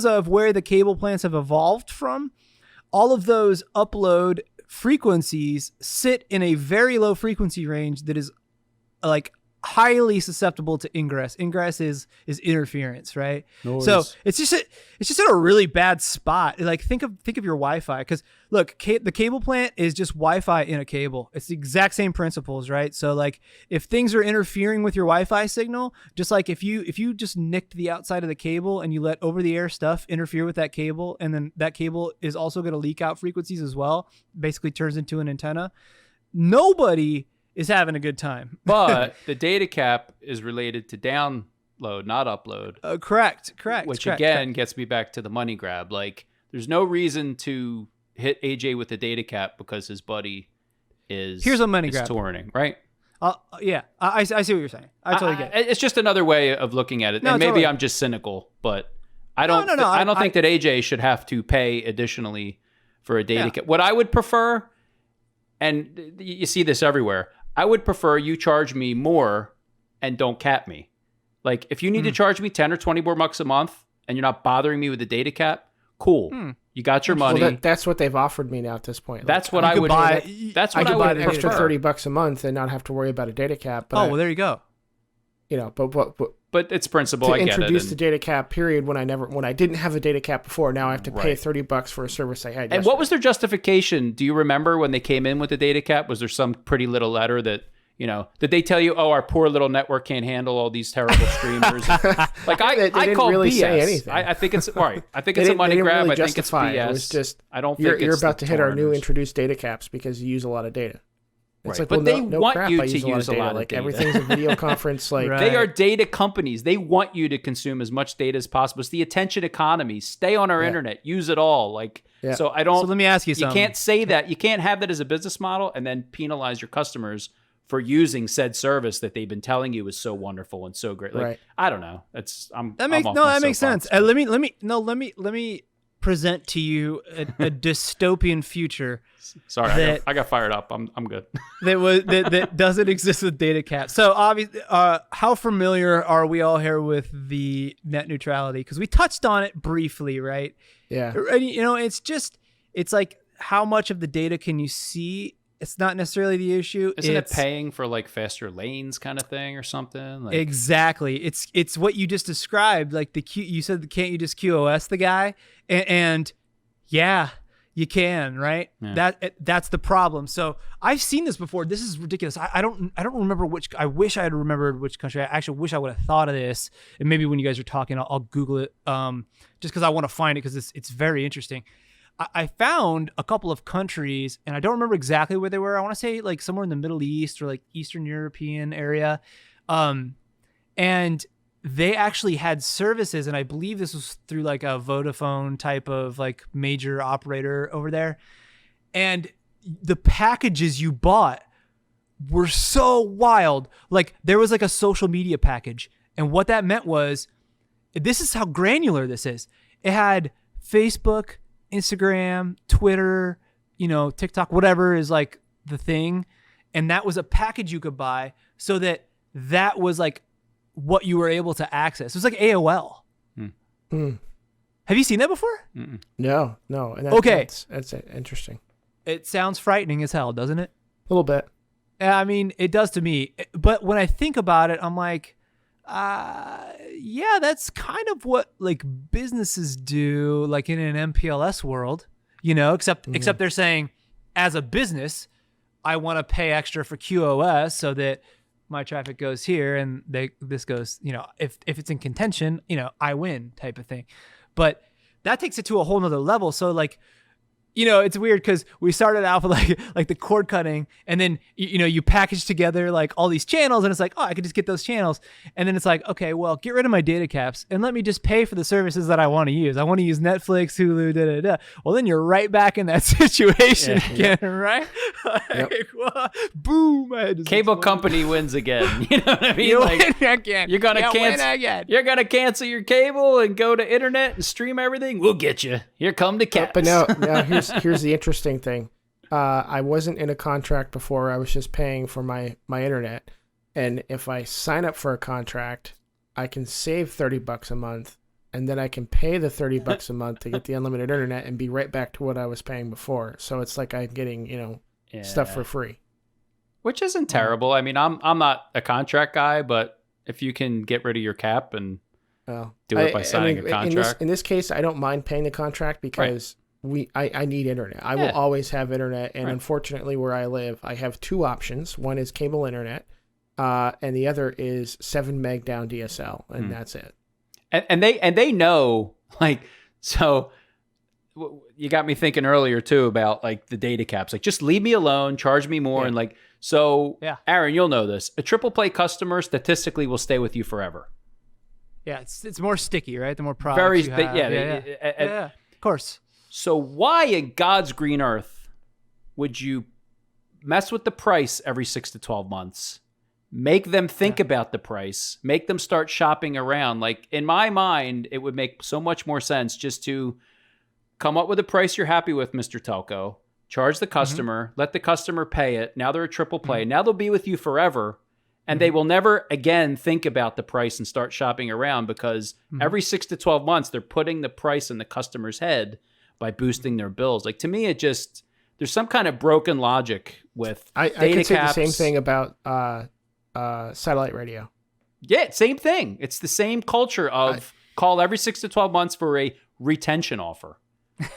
of where the cable plants have evolved from. All of those upload frequencies sit in a very low frequency range that is like highly susceptible to ingress. Ingress is interference, right? Noise. So it's just in a really bad spot. Like think of your Wi-Fi, because look, the cable plant is just Wi-Fi in a cable. It's the exact same principles, right? So like if things are interfering with your Wi-Fi signal, just like if you just nicked the outside of the cable and you let over the air stuff interfere with that cable, and then that cable is also going to leak out frequencies as well, basically turns into an antenna. Nobody is having a good time. But the data cap is related to download, not upload. Correct. Which again gets me back to the money grab. Like, there's no reason to hit AJ with the data cap because his buddy is here's a money grab torrenting, right? I see what you're saying. I totally get it. It's just another way of looking at it. And maybe totally. I'm just cynical, but I don't think that AJ should have to pay additionally for a data cap. What I would prefer, and you see this everywhere, I would prefer you charge me more and don't cap me. Like, if you need to charge me 10 or 20 more bucks a month and you're not bothering me with the data cap, cool. You got your money. Well, that's what they've offered me now at this point. That's what I would buy. That's what I would buy an extra $30 a month and not have to worry about a data cap. But well, there you go. But it's principle. I get it. To introduce the data cap period when I didn't have a data cap before, now I have to pay $30 for a service I had. And yesterday. What was their justification? Do you remember when they came in with the data cap? Was there some pretty little letter that, did they tell you, oh, our poor little network can't handle all these terrible streamers? Like they I didn't call really BS. say anything. I think it's right. I think it's a money grab. Really I think it's BS. It was just I don't think you're about to hit our new introduced data caps because you use a lot of data. It's right. like, but well, they no want crap, you I to use a lot of like data. everything's a video conference. Like Right. They are data companies. They want you to consume as much data as possible. It's the attention economy. Stay on our internet. Use it all. Like so. I don't. So let me ask you You something. can't say that. You can't have that as a business model and then penalize your customers for using said service that they've been telling you is so wonderful and so great. Like Right. I don't know. That makes sense. Let me present to you a dystopian future. Sorry, I got fired up. I'm good. that doesn't exist with data caps. So obviously, how familiar are we all here with the net neutrality? Because we touched on it briefly, right? Yeah. And, it's like how much of the data can you see? It's not necessarily the issue. Isn't it paying for like faster lanes kind of thing or something? Like, exactly. It's what you just described. Like you said, can't you just QoS the guy? And yeah, you can, right? Yeah. That's the problem. So I've seen this before. This is ridiculous. I don't remember which. I wish I had remembered which country. I actually wish I would have thought of this. And maybe when you guys are talking, I'll Google it. Just because I want to find it because it's very interesting. I found a couple of countries, and I don't remember exactly where they were. I want to say like somewhere in the Middle East or like Eastern European area. And they actually had services, and I believe this was through like a Vodafone type of like major operator over there. And the packages you bought were so wild. Like there was like a social media package. And what that meant was, this is how granular this is. It had Facebook, Instagram, Twitter, TikTok, whatever is like the thing. And that was a package you could buy so that was like what you were able to access. It was like AOL. Have you seen that before? Mm-mm. No. And that's interesting. It sounds frightening as hell, doesn't it? A little bit. I mean, it does to me. But when I think about it, I'm like, yeah, that's kind of what like businesses do, like in an MPLS world, except they're saying, as a business, I want to pay extra for QoS so that my traffic goes here and this goes, if it's in contention, I win type of thing. But that takes it to a whole nother level. So like, it's weird because we started out with like the cord cutting, and then you package together like all these channels, and it's like, oh, I could just get those channels, and then it's like, okay, well, get rid of my data caps and let me just pay for the services that I want to use. I want to use Netflix, Hulu, da da da. Well, then you're right back in that situation again, right? Well, boom! Cable company wins again. You know what I mean? You win again. You're gonna win again. You're gonna cancel your cable and go to internet and stream everything. We'll get you. Here come the caps. But no, here's the interesting thing. I wasn't in a contract before. I was just paying for my internet. And if I sign up for a contract, I can save $30 a month, and then I can pay the $30 a month to get the unlimited internet and be right back to what I was paying before. So it's like I'm getting, stuff for free. Which isn't terrible. I mean, I'm not a contract guy, but if you can get rid of your cap and do it by signing a contract. In this case, I don't mind paying the contract because I need internet. I will always have internet, and unfortunately, where I live, I have two options. One is cable internet, and the other is 7 meg down DSL, and that's it. And they know, like, so you got me thinking earlier too about like the data caps. Like, just leave me alone, charge me more, and like, so Aaron, you'll know this. A triple play customer statistically will stay with you forever. Yeah, it's more sticky, right? The more products you have. Yeah, of course. So why in God's green earth would you mess with the price every 6 to 12 months? Make them think about the price. Make them start shopping around. Like, in my mind, it would make so much more sense just to come up with a price you're happy with, Mr. Telco. Charge the customer. Let the customer pay it. Now they're a triple play. Now they'll be with you forever. And they will never again think about the price and start shopping around, because every 6 to 12 months, they're putting the price in the customer's head by boosting their bills. Like, to me, it just, there's some kind of broken logic with I data could say caps. the same thing about satellite radio. Yeah, same thing. It's the same culture of call every 6 to 12 months for a retention offer.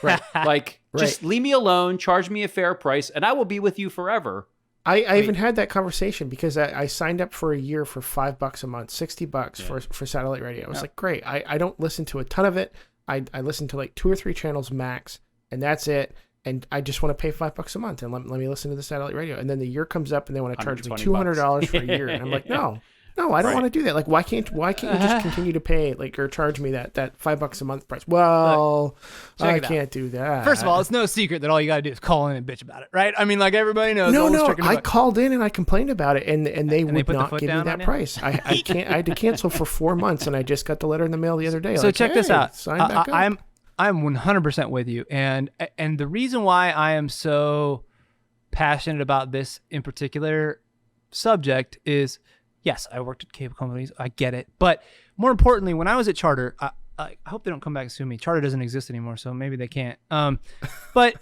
Right. Like, just leave me alone, charge me a fair price, and I will be with you forever. I even had that conversation because I signed up for a year for $5 a month, $60 for satellite radio. I was like, great. I don't listen to a ton of it. I listen to like 2 or 3 channels max, and that's it. and I just want to pay $5 a month and let me listen to the satellite radio. And then the year comes up and they want to charge me $200 for a year. And I'm like, no, I don't want to do that. Like, why can't you just continue to pay or charge me that $5 a month price? Well, I can't do that. First of all, it's no secret that all you got to do is call in and bitch about it, right? I mean, like everybody knows. No, I called in and I complained about it, and they would not give me that price. I had to cancel for 4 months, and I just got the letter in the mail the other day. So check this out. Sign back up. I'm 100% with you, and the reason why I am so passionate about this in particular subject is, yes, I worked at cable companies. I get it, but more importantly, when I was at Charter, I hope they don't come back and sue me. Charter doesn't exist anymore, so maybe they can't. But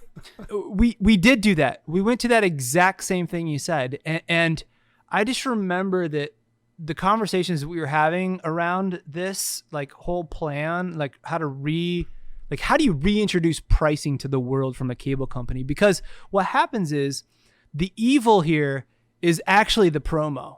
we did do that. We went to that exact same thing you said, and I just remember that the conversations that we were having around this whole plan, how do you reintroduce pricing to the world from a cable company? Because what happens is the evil here is actually the promo,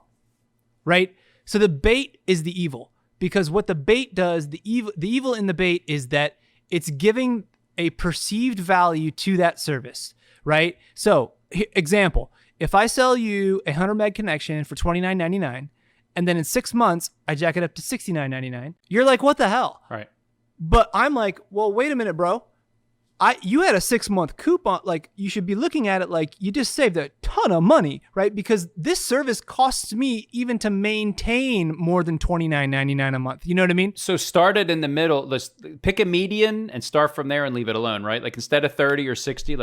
right? So the bait is the evil, because what the bait does, the evil in the bait is that it's giving a perceived value to that service, right? So example, if I sell you a 100 meg connection for $29.99, and then in 6 months, I jack it up to $69.99, you're like, what the hell? Right. But I'm like, well, wait a minute, bro. You had a 6-month coupon. You should be looking at it like you just saved a ton of money, right? Because this service costs me even to maintain more than $29.99 a month. You know what I mean? So start it in the middle. Let's pick a median and start from there and leave it alone, right? Instead of 30 or 60,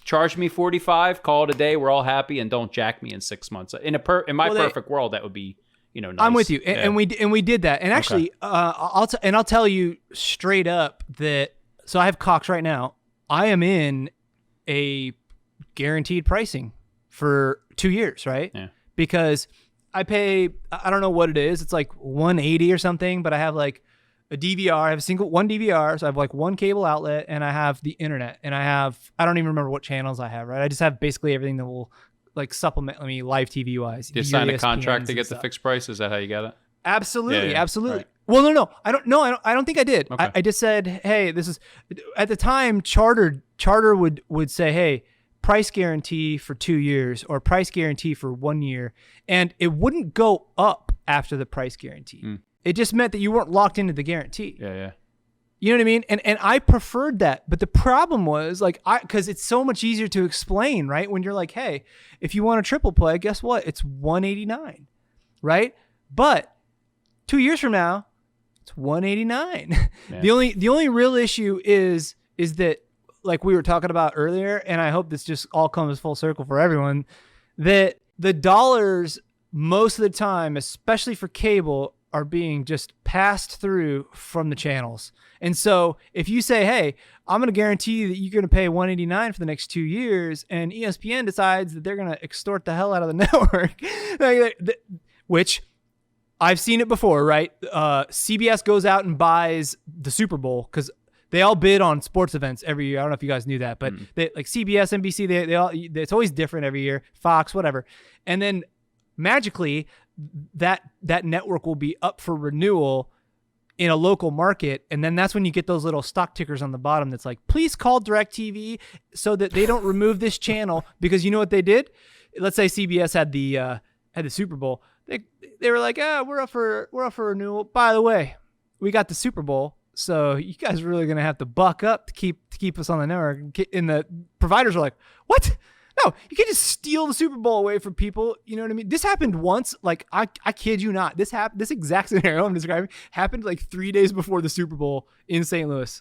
charge me 45, call it a day. We're all happy, and don't jack me in 6 months. In my perfect world, that would be, nice. I'm with you, and we did that. And actually, I'll tell you straight up that. So I have Cox right now. I am in a guaranteed pricing for 2 years, right? Yeah. Because I pay, I don't know what it is. It's like $180 or something, but I have a DVR. I have one DVR, so I have one cable outlet, and I have the internet, and I don't even remember what channels I have, right? I just have basically everything that will supplement me live TV wise. Did you sign a contract to get the fixed price? Is that how you got it? Absolutely. Yeah. Absolutely. Right. Well, no. I don't think I did. Okay. I just said, hey, this is, at the time, Charter would say, hey, price guarantee for 2 years or price guarantee for 1 year. And it wouldn't go up after the price guarantee. It just meant that you weren't locked into the guarantee. Yeah. You know what I mean? And I preferred that. But the problem was because it's so much easier to explain, right? When you're like, hey, if you want a triple play, guess what? It's $189, right? But 2 years from now, it's $189. Yeah. The only real issue is that, like we were talking about earlier, and I hope this just all comes full circle for everyone, that the dollars most of the time, especially for cable, are being just passed through from the channels. And so if you say, hey, I'm going to guarantee you that you're going to pay $189 for the next 2 years, and ESPN decides that they're going to extort the hell out of the network, which I've seen it before, right? CBS goes out and buys the Super Bowl because they all bid on sports events every year. I don't know if you guys knew that, but they, CBS, NBC, they all, it's always different every year. Fox, whatever. And then magically, that network will be up for renewal in a local market, and then that's when you get those little stock tickers on the bottom that's like, please call DirecTV so that they don't remove this channel, because you know what they did? Let's say CBS had the Super Bowl. They were like, we're up for renewal. By the way, we got the Super Bowl, so you guys are really gonna have to buck up to keep us on the network. And the providers are like, what? No, you can't just steal the Super Bowl away from people. You know what I mean? This happened once. I kid you not. This exact scenario I'm describing happened 3 days before the Super Bowl in St. Louis.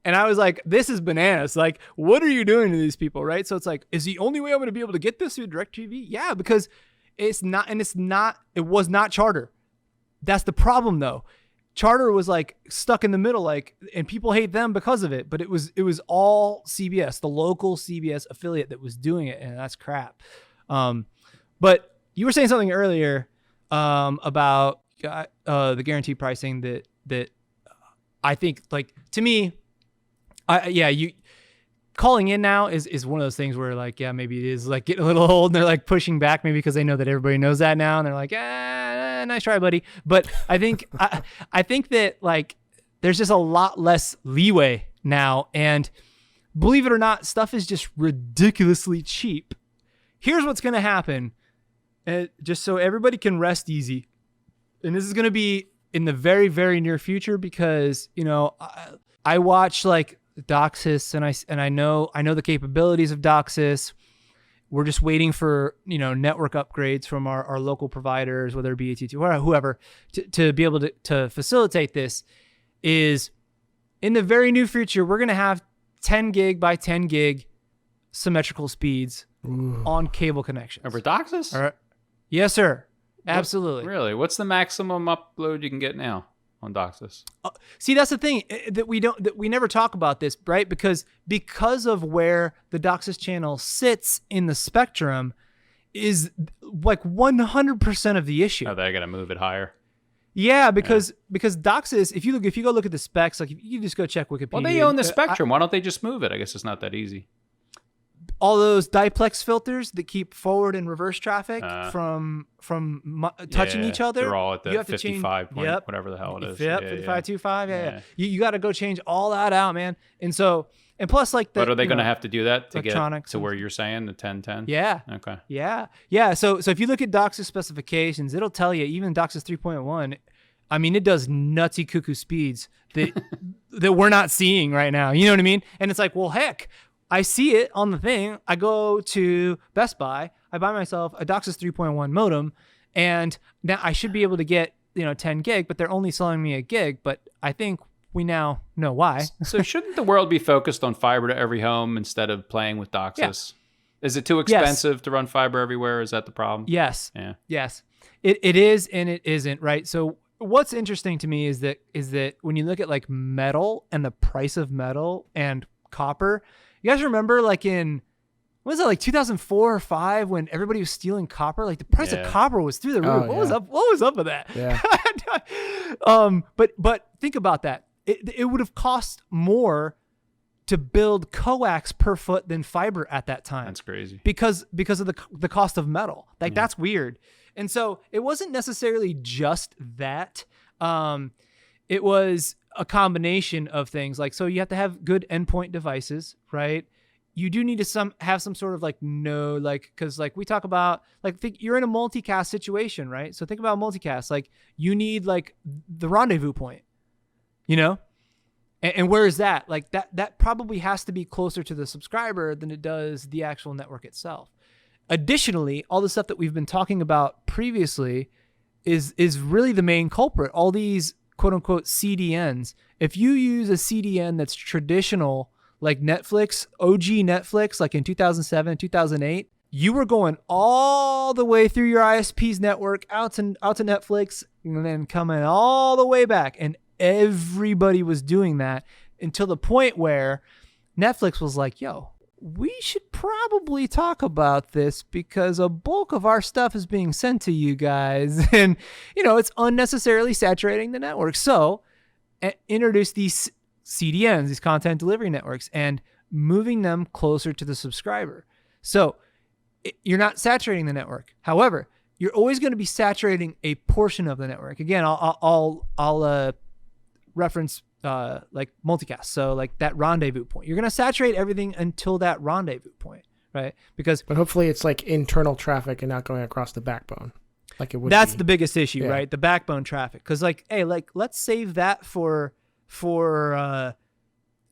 And I was like, this is bananas. What are you doing to these people, right? So it's is the only way I'm going to be able to get this through DirecTV? Yeah, because it was not Charter. That's the problem, though. Charter was stuck in the middle, and people hate them because of it. But it was all CBS, the local CBS affiliate, that was doing it, and that's crap. But you were saying something earlier about the guaranteed pricing that I think, to me, you calling in now is one of those things where maybe it is getting a little old, and they're pushing back, maybe because they know that everybody knows that now, and they're like, nice try, buddy. But I think I think that there's just a lot less leeway now, and believe it or not, stuff is just ridiculously cheap. Here's what's going to happen, just so everybody can rest easy. And this is going to be in the very, very near future because, I watch like DOCSIS and I know the capabilities of DOCSIS. We're just waiting for, network upgrades from our local providers, whether it be AT&T or whoever, to be able to facilitate this. Is in the very near future, we're going to have 10 gig by 10 gig symmetrical speeds on cable connections. Over DOCSIS? All right. Yes, sir. Absolutely. Really? What's the maximum upload you can get now on DOCSIS? See, that's the thing that we never talk about this, right? Because of where the DOCSIS channel sits in the spectrum is like 100% of the issue. Oh, they got to move it higher. Yeah, because DOCSIS, if you go look at the specs, like you just go check Wikipedia. Well, they own the spectrum. Why don't they just move it? I guess it's not that easy. All those diplex filters that keep forward and reverse traffic from touching each other. They're all at the 55 point, whatever the hell it is. Yep, 55.25. Yeah. You got to go change all that out, man. And plus, like but are they going to have to do that to get to where you're saying the 1010? Yeah. Okay. Yeah. So if you look at DOCSIS specifications, it'll tell you even DOCSIS 3.1. I mean, it does nutsy cuckoo speeds that we're not seeing right now. You know what I mean? And it's like, well, heck. I see it on the thing. I go to Best Buy. I buy myself a DOCSIS 3.1 modem, and now I should be able to get 10 gig, but they're only selling me a gig. But I think we now know why. So shouldn't the world be focused on fiber to every home instead of playing with DOCSIS? Yeah. Is it too expensive to run fiber everywhere? Is that the problem? Yes. Yeah. Yes. It is and it isn't, right? So what's interesting to me is that when you look at like metal and the price of metal and copper. You guys remember like in, what was it, like 2004 or 5 when everybody was stealing copper? Like the price of copper was through the roof. What was up with that? Yeah. But think about that. It would have cost more to build coax per foot than fiber at that time. That's crazy. Because of the cost of metal. Like that's weird. And so it wasn't necessarily just that. It was a combination of things. Like, so you have to have good endpoint devices, right? You do need to have some sort of because like we talk about, like, think you're in a multicast situation, right? So think about multicast. Like you need like the rendezvous point, and where is that? Like that probably has to be closer to the subscriber than it does the actual network itself. Additionally, all the stuff that we've been talking about previously is really the main culprit. All these quote unquote CDNs. If you use a CDN that's traditional, like Netflix, OG Netflix, like in 2007, 2008, you were going all the way through your ISP's network out to Netflix and then coming all the way back. And everybody was doing that until the point where Netflix was like, yo, we should probably talk about this because a bulk of our stuff is being sent to you guys. And, it's unnecessarily saturating the network. So introduce these CDNs, these content delivery networks, and moving them closer to the subscriber. So you're not saturating the network. However, you're always going to be saturating a portion of the network. Again, I'll reference like multicast. So like that rendezvous point, you're going to saturate everything until that rendezvous point, right? But hopefully it's like internal traffic and not going across the backbone. Like it would. That's the biggest issue, right? The backbone traffic. Cause like, hey, like let's save that for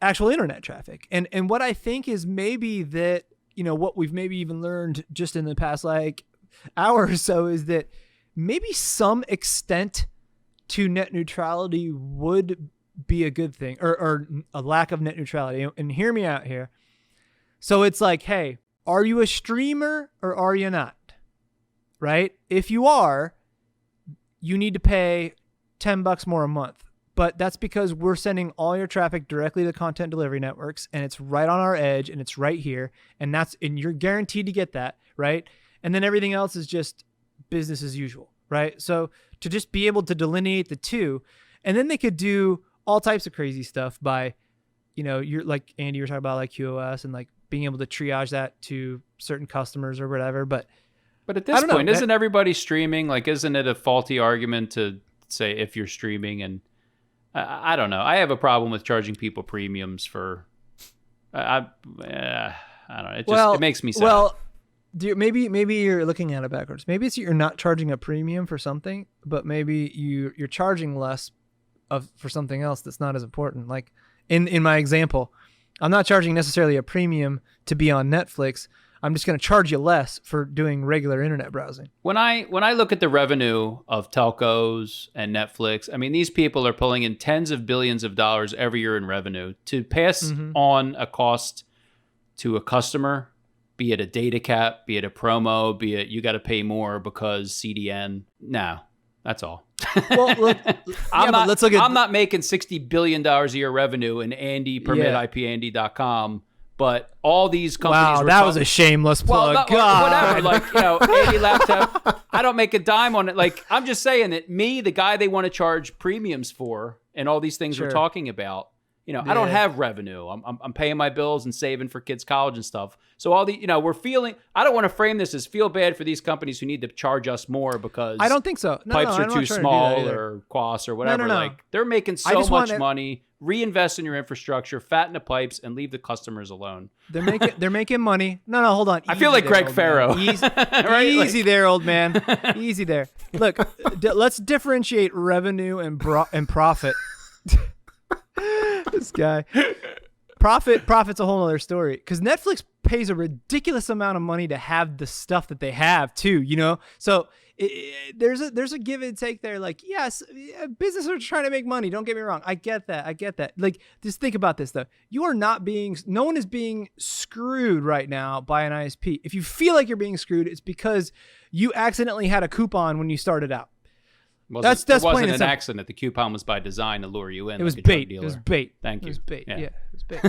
actual internet traffic. And what I think is maybe that, what we've maybe even learned just in the past like hour or so is that maybe some extent to net neutrality would be a good thing, or a lack of net neutrality. And hear me out here. So it's like, hey, are you a streamer or are you not? Right? If you are, you need to pay $10 more a month. But that's because we're sending all your traffic directly to content delivery networks, and it's right on our edge, and it's right here, and you're guaranteed to get that, right? And then everything else is just business as usual, right? So to just be able to delineate the two, and then they could do all types of crazy stuff by, you're like Andy, you're talking about like QoS and like being able to triage that to certain customers or whatever. But at this point, isn't everybody streaming? Like, isn't it a faulty argument to say if you're streaming? And I don't know. I have a problem with charging people premiums for I don't know. It makes me sad. Well, maybe you're looking at it backwards. Maybe it's you're not charging a premium for something, but maybe you're charging less for something else that's not as important. Like in my example, I'm not charging necessarily a premium to be on Netflix. I'm just going to charge you less for doing regular internet browsing. When I look at the revenue of telcos and Netflix, I mean, these people are pulling in tens of billions of dollars every year in revenue to pass on a cost to a customer, be it a data cap, be it a promo, be it you got to pay more because CDN. No, that's all. Well, look, I'm not making $60 billion a year revenue in Andy permitIPAndy.com. But all these companies. Wow, that was a shameless plug. Whatever. Like, Andy Laptop. I don't make a dime on it. Like, I'm just saying that the guy they want to charge premiums for, and all these things we're talking about. I don't have revenue. I'm paying my bills and saving for kids' college and stuff. So all we're feeling. I don't want to frame this as feel bad for these companies who need to charge us more because I don't think so. Pipes are too small or costs or whatever. No. Like they're making so much money. Reinvest in your infrastructure, fatten the pipes, and leave the customers alone. They're making money. No, hold on. I feel like Greg Farrow. Easy there, old man. Easy there. Look, let's differentiate revenue and profit. This guy. Profit's a whole other story because Netflix pays a ridiculous amount of money to have the stuff that they have too, so there's a give and take there. Like, yes, businesses are trying to make money, don't get me wrong. I get that. Like, just think about this though. No one is being screwed right now by an ISP. If you feel like you're being screwed, it's because you accidentally had a coupon when you started out. That's it wasn't an accident. The coupon was by design to lure you in. It was like bait. It was bait. Thank you. It was bait. Yeah, it was bait.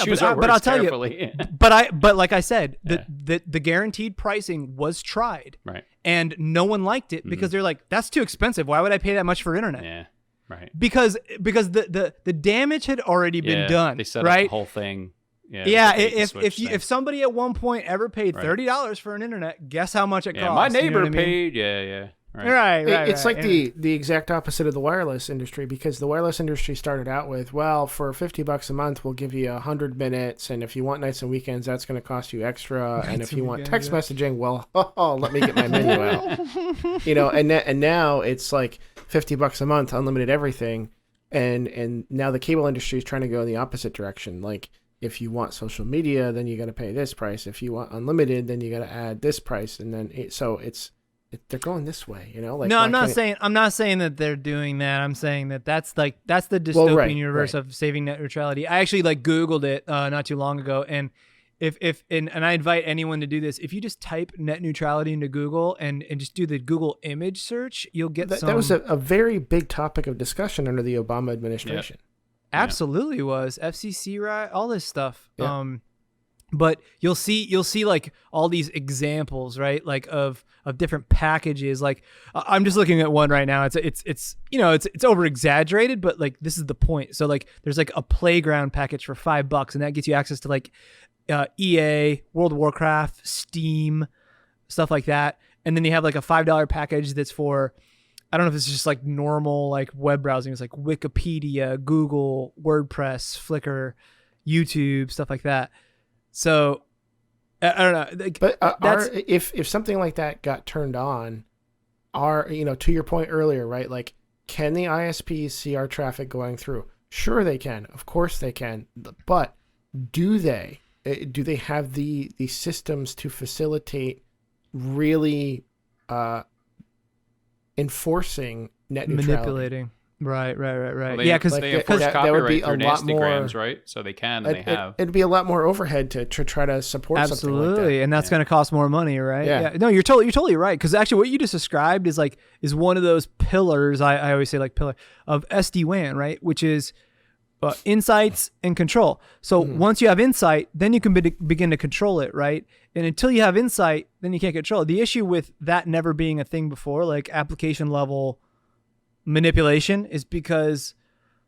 Choose our words but I'll tell carefully. you. But like I said, the guaranteed pricing was tried, right? And no one liked it because they're like, that's too expensive. Why would I pay that much for internet? Yeah, right. Because the damage had already been done. They set up the whole thing. Yeah. If somebody at one point ever paid $30 for an internet, guess how much it cost? My neighbor paid. Yeah. Right. It's like the exact opposite of the wireless industry, because the wireless industry started out with, well, for $50 a month, we'll give you 100 minutes, and if you want nights and weekends, that's going to cost you extra, and if you want text messaging, well, let me get my menu out. And now it's like $50 a month, unlimited everything, and now the cable industry is trying to go in the opposite direction. Like, if you want social media, then you got to pay this price. If you want unlimited, then you got to add this price, and then they're going this way, Like, no, I'm not saying that they're doing that. I'm saying that's the dystopian universe of saving net neutrality. I actually Googled it not too long ago, and and I invite anyone to do this. If you just type net neutrality into Google and just do the Google image search, you'll get that was a very big topic of discussion under the Obama administration. Yep. Absolutely was FCC, right? All this stuff. Yeah. But you'll see like all these examples, right? Like of different packages. Like I'm just looking at one right now. It's over exaggerated, but like this is the point. So like there's like a playground package for $5, and that gets you access to like EA, World of Warcraft, Steam, stuff like that. And then you have like a $5 package that's for, I don't know if it's just like normal like web browsing. It's like Wikipedia, Google, WordPress, Flickr, YouTube, stuff like that. So I don't know. Like, but if something like that got turned on, to your point earlier, right? Like, can the ISPs see our traffic going through? Sure, they can. Of course, they can. But do they? Do they have the systems to facilitate really enforcing net neutrality? Manipulating. Right. Well, Because they enforce copyright would be through Instagrams, right? So they can, and they have. It'd be a lot more overhead to try to support something like that. Absolutely, and that's going to cost more money, right? Yeah. No, you're totally right. Because actually, what you just described is one of those pillars. I always say pillar of SD-WAN, right? Which is insights and control. So once you have insight, then you can begin to control it, right? And until you have insight, then you can't control it. The issue with that never being a thing before, like application level manipulation, is because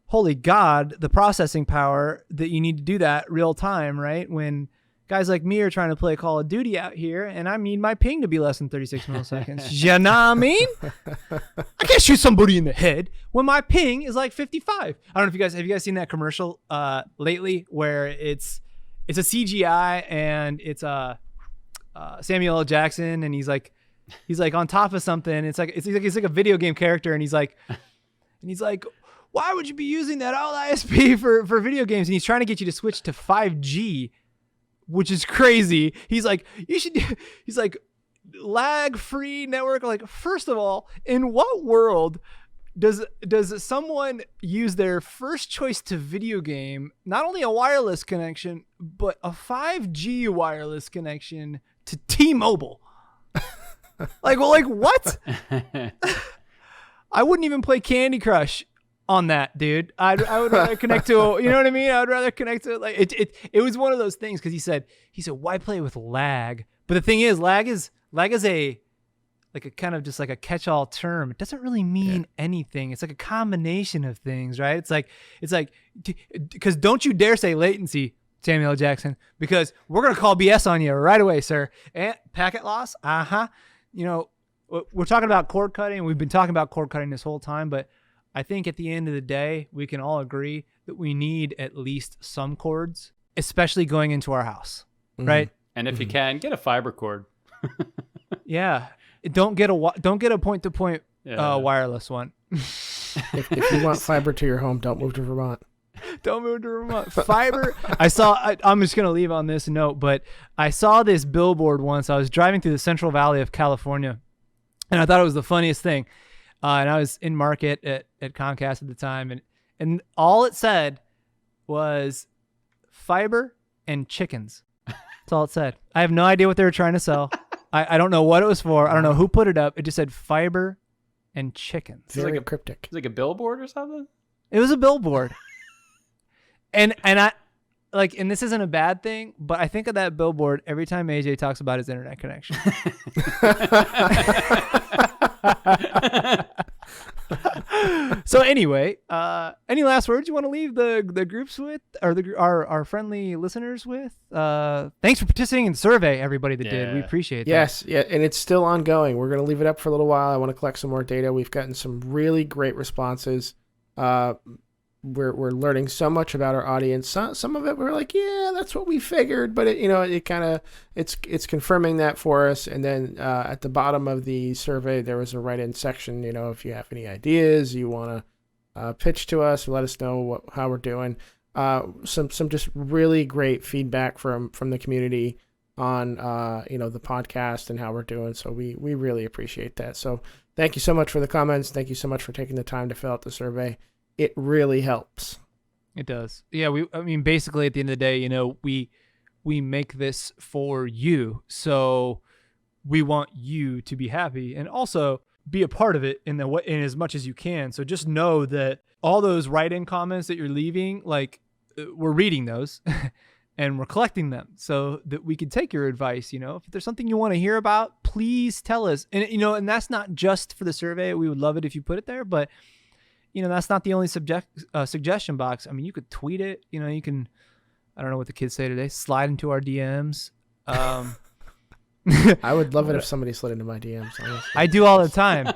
holy God, the processing power that you need to do that real time, right? When guys like me are trying to play Call of Duty out here and I need my ping to be less than 36 milliseconds. You know what I mean? I can't shoot somebody in the head when my ping is like 55. I don't know if have you guys seen that commercial lately where it's it's a CGI, and it's Samuel L. Jackson, and he's like on top of something. It's like a video game character, and he's like, why would you be using that old ISP for video games? And he's trying to get you to switch to 5G, which is crazy. He's like, he's like, lag-free network. Like, first of all, in what world does someone use their first choice to video game, not only a wireless connection, but a 5G wireless connection to T-Mobile? like what? I wouldn't even play Candy Crush on that, dude. I would rather connect to you know what I mean? I would rather connect to like it was one of those things, because he said why play with lag? But the thing is, lag is a like a kind of just like a catch-all term. It doesn't really mean anything. It's like a combination of things, right? It's like because don't you dare say latency, Samuel L. Jackson, because we're gonna call BS on you right away, sir. And packet loss, you know, we're talking about cord cutting. We've been talking about cord cutting this whole time, but I think at the end of the day, we can all agree that we need at least some cords, especially going into our house, right? And if you can, get a fiber cord. Yeah, don't get a point-to-point wireless one. If you want fiber to your home, don't move to Vermont. Don't move to Vermont. Fiber. I'm just gonna leave on this note, but I saw this billboard once. I was driving through the Central Valley of California, and I thought it was the funniest thing. And I was in market at Comcast at the time, and all it said was fiber and chickens. That's all it said. I have no idea what they were trying to sell. I don't know what it was for. I don't know who put it up. It just said fiber and chickens. Very cryptic. It's like a billboard or something? It was a billboard. and I like, and this isn't a bad thing, but I think of that billboard every time AJ talks about his internet connection. So anyway, any last words you want to leave the groups with, or our friendly listeners with? Thanks for participating in the survey, everybody that did. We appreciate that. Yes, yeah, and it's still ongoing. We're going to leave it up for a little while. I want to collect some more data. We've gotten some really great responses. We're learning so much about our audience. Some of it we're like, yeah, that's what we figured, but it's confirming that for us. And then at the bottom of the survey, there was a write-in section. You know, if you have any ideas you want to pitch to us, let us know how we're doing. Some just really great feedback from the community on the podcast and how we're doing. So we really appreciate that. So thank you so much for the comments. Thank you so much for taking the time to fill out the survey. It really helps. It does. Yeah, basically at the end of the day, we make this for you. So we want you to be happy and also be a part of it in as much as you can. So just know that all those write-in comments that you're leaving, like, we're reading those and we're collecting them so that we can take your advice. If there's something you want to hear about, please tell us. And and that's not just for the survey. We would love it if you put it there, but that's not the only suggestion box. I mean, you could tweet it. You can, I don't know what the kids say today, slide into our DMs. I would love it if somebody slid into my DMs. Honestly. I do all the time.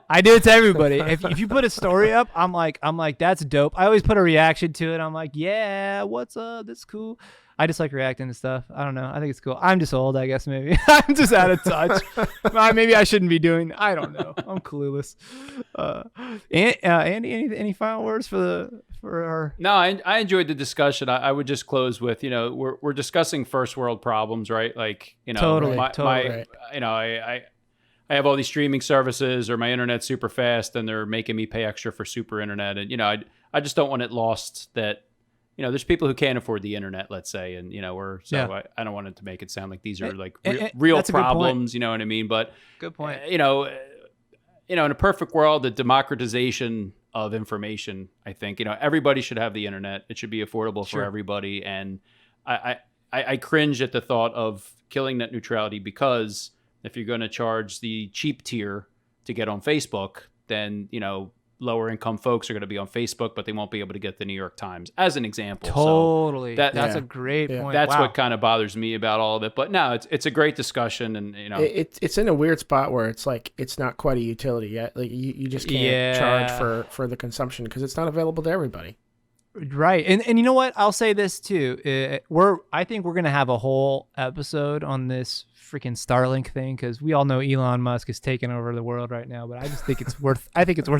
I do it to everybody. If you put a story up, I'm like, that's dope. I always put a reaction to it. I'm like, yeah, what's up? That's cool. I just like reacting to stuff. I don't know. I think it's cool. I'm just old, I guess, maybe. I'm just out of touch. Maybe I shouldn't be doing. I don't know. I'm clueless. Andy, any final words for our? No, I enjoyed the discussion. I would just close with, we're discussing first world problems, right? Like, totally. I have all these streaming services, or my internet's super fast, and they're making me pay extra for super internet, and I just don't want it lost that. There's people who can't afford the internet, let's say, and I don't want it to make it sound like these are like real problems. You know what I mean? But good point. In a perfect world, the democratization of information, I think everybody should have the internet. It should be affordable for everybody, and I cringe at the thought of killing net neutrality, because if you're going to charge the cheap tier to get on Facebook, then lower income folks are going to be on Facebook, but they won't be able to get the New York Times, as an example. Totally. So that's a great point. That's what kind of bothers me about all of it. But no, it's a great discussion, and it's in a weird spot where it's like it's not quite a utility yet. Like you just can't charge for the consumption because it's not available to everybody. Right. And you know what? I'll say this too. I think we're going to have a whole episode on this freaking Starlink thing, because we all know Elon Musk is taking over the world right now, but I just think it's worth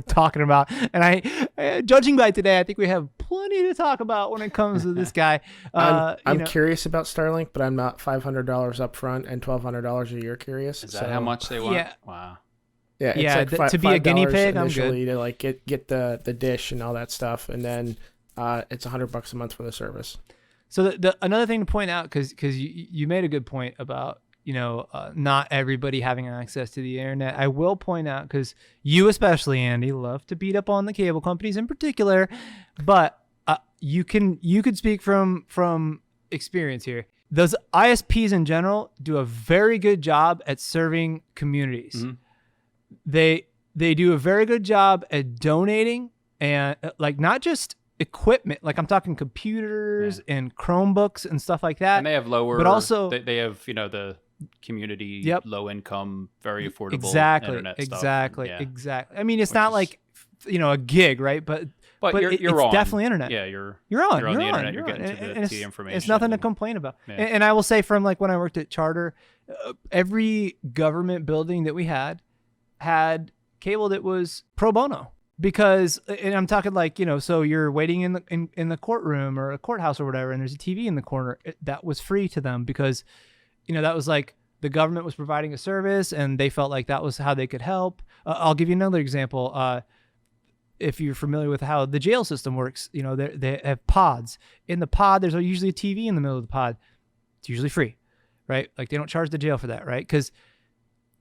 talking about. And I judging by today, I think we have plenty to talk about when it comes to this guy. I'm curious about Starlink, but I'm not $500 up front and $1,200 a year curious. Is that how much they want? Yeah. Wow. Yeah, it's like to be a guinea pig, I'm good. To like get the dish and all that stuff, and then it's $100 a month for the service. So the another thing to point out, because you made a good point about not everybody having access to the internet. I will point out, because you especially, Andy, love to beat up on the cable companies in particular, but you could speak from experience here. Those ISPs in general do a very good job at serving communities. Mm-hmm. They do a very good job at donating, and like not just equipment, like I'm talking computers and Chromebooks and stuff like that. And they have lower, but also they have the community, low income, very affordable internet stuff. Exactly. I mean, it's not like a gig, right? But you're it's on. definitely internet. Yeah, you're on the internet. You're getting to the information. It's nothing to complain about. Yeah. And I will say, from like when I worked at Charter, every government building that we had cable that was pro bono, because, and I'm talking like, so you're waiting in the courtroom or a courthouse or whatever, and there's a TV in the corner, that was free to them, because that was like the government was providing a service and they felt like that was how they could help. I'll give you another example. If you're familiar with how the jail system works, they have pods. In the pod, there's usually a TV in the middle of the pod. It's usually free, right? Like they don't charge the jail for that, right? Because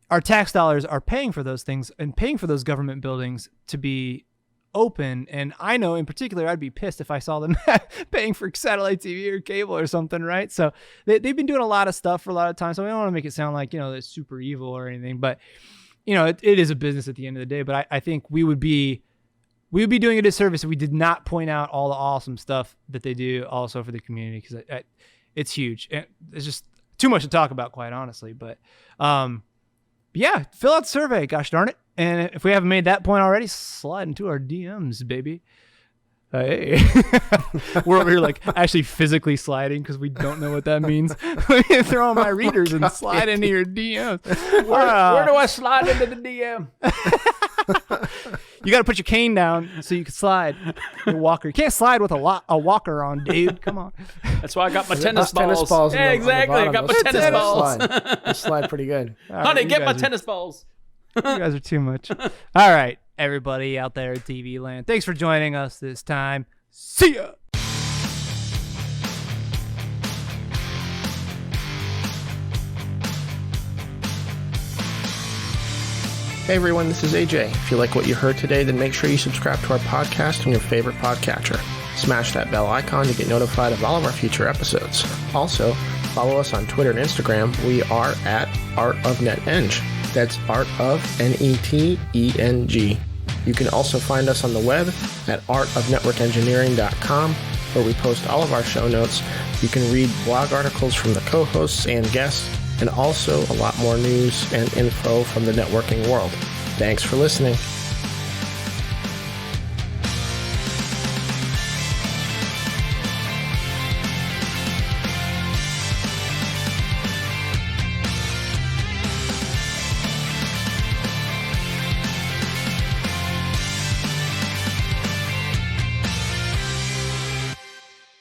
our tax dollars are paying for those things and paying for those government buildings to be open. And I know in particular, I'd be pissed if I saw them paying for satellite TV or cable or something, right? So they've been doing a lot of stuff for a lot of time. So I don't want to make it sound like, they're super evil or anything, but it is a business at the end of the day. But I think we would be doing a disservice if we did not point out all the awesome stuff that they do also for the community, because it's huge. And it's just too much to talk about, quite honestly. But yeah, fill out the survey, gosh darn it. And if we haven't made that point already, slide into our DMs, baby. Hey. We're over here like actually physically sliding, because we don't know what that means. Throw on my readers and slide into your DMs. Where do I slide into the DM? You got to put your cane down so you can slide your walker. You can't slide with a walker on, dude. Come on. That's why I got my tennis balls. Yeah, exactly. I got my tennis balls. They slide pretty good. Honey, get my tennis balls. You guys are too much. All right, everybody out there at TV land, thanks for joining us this time. See ya. Hey everyone, this is AJ. If you like what you heard today, then make sure you subscribe to our podcast on your favorite podcatcher. Smash that bell icon to get notified of all of our future episodes. Also, follow us on Twitter and Instagram. We are at Art of NetEng. That's Art of NETENG. You can also find us on the web at artofnetworkengineering.com, where we post all of our show notes. You can read blog articles from the co-hosts and guests, and also a lot more news and info from the networking world. Thanks for listening.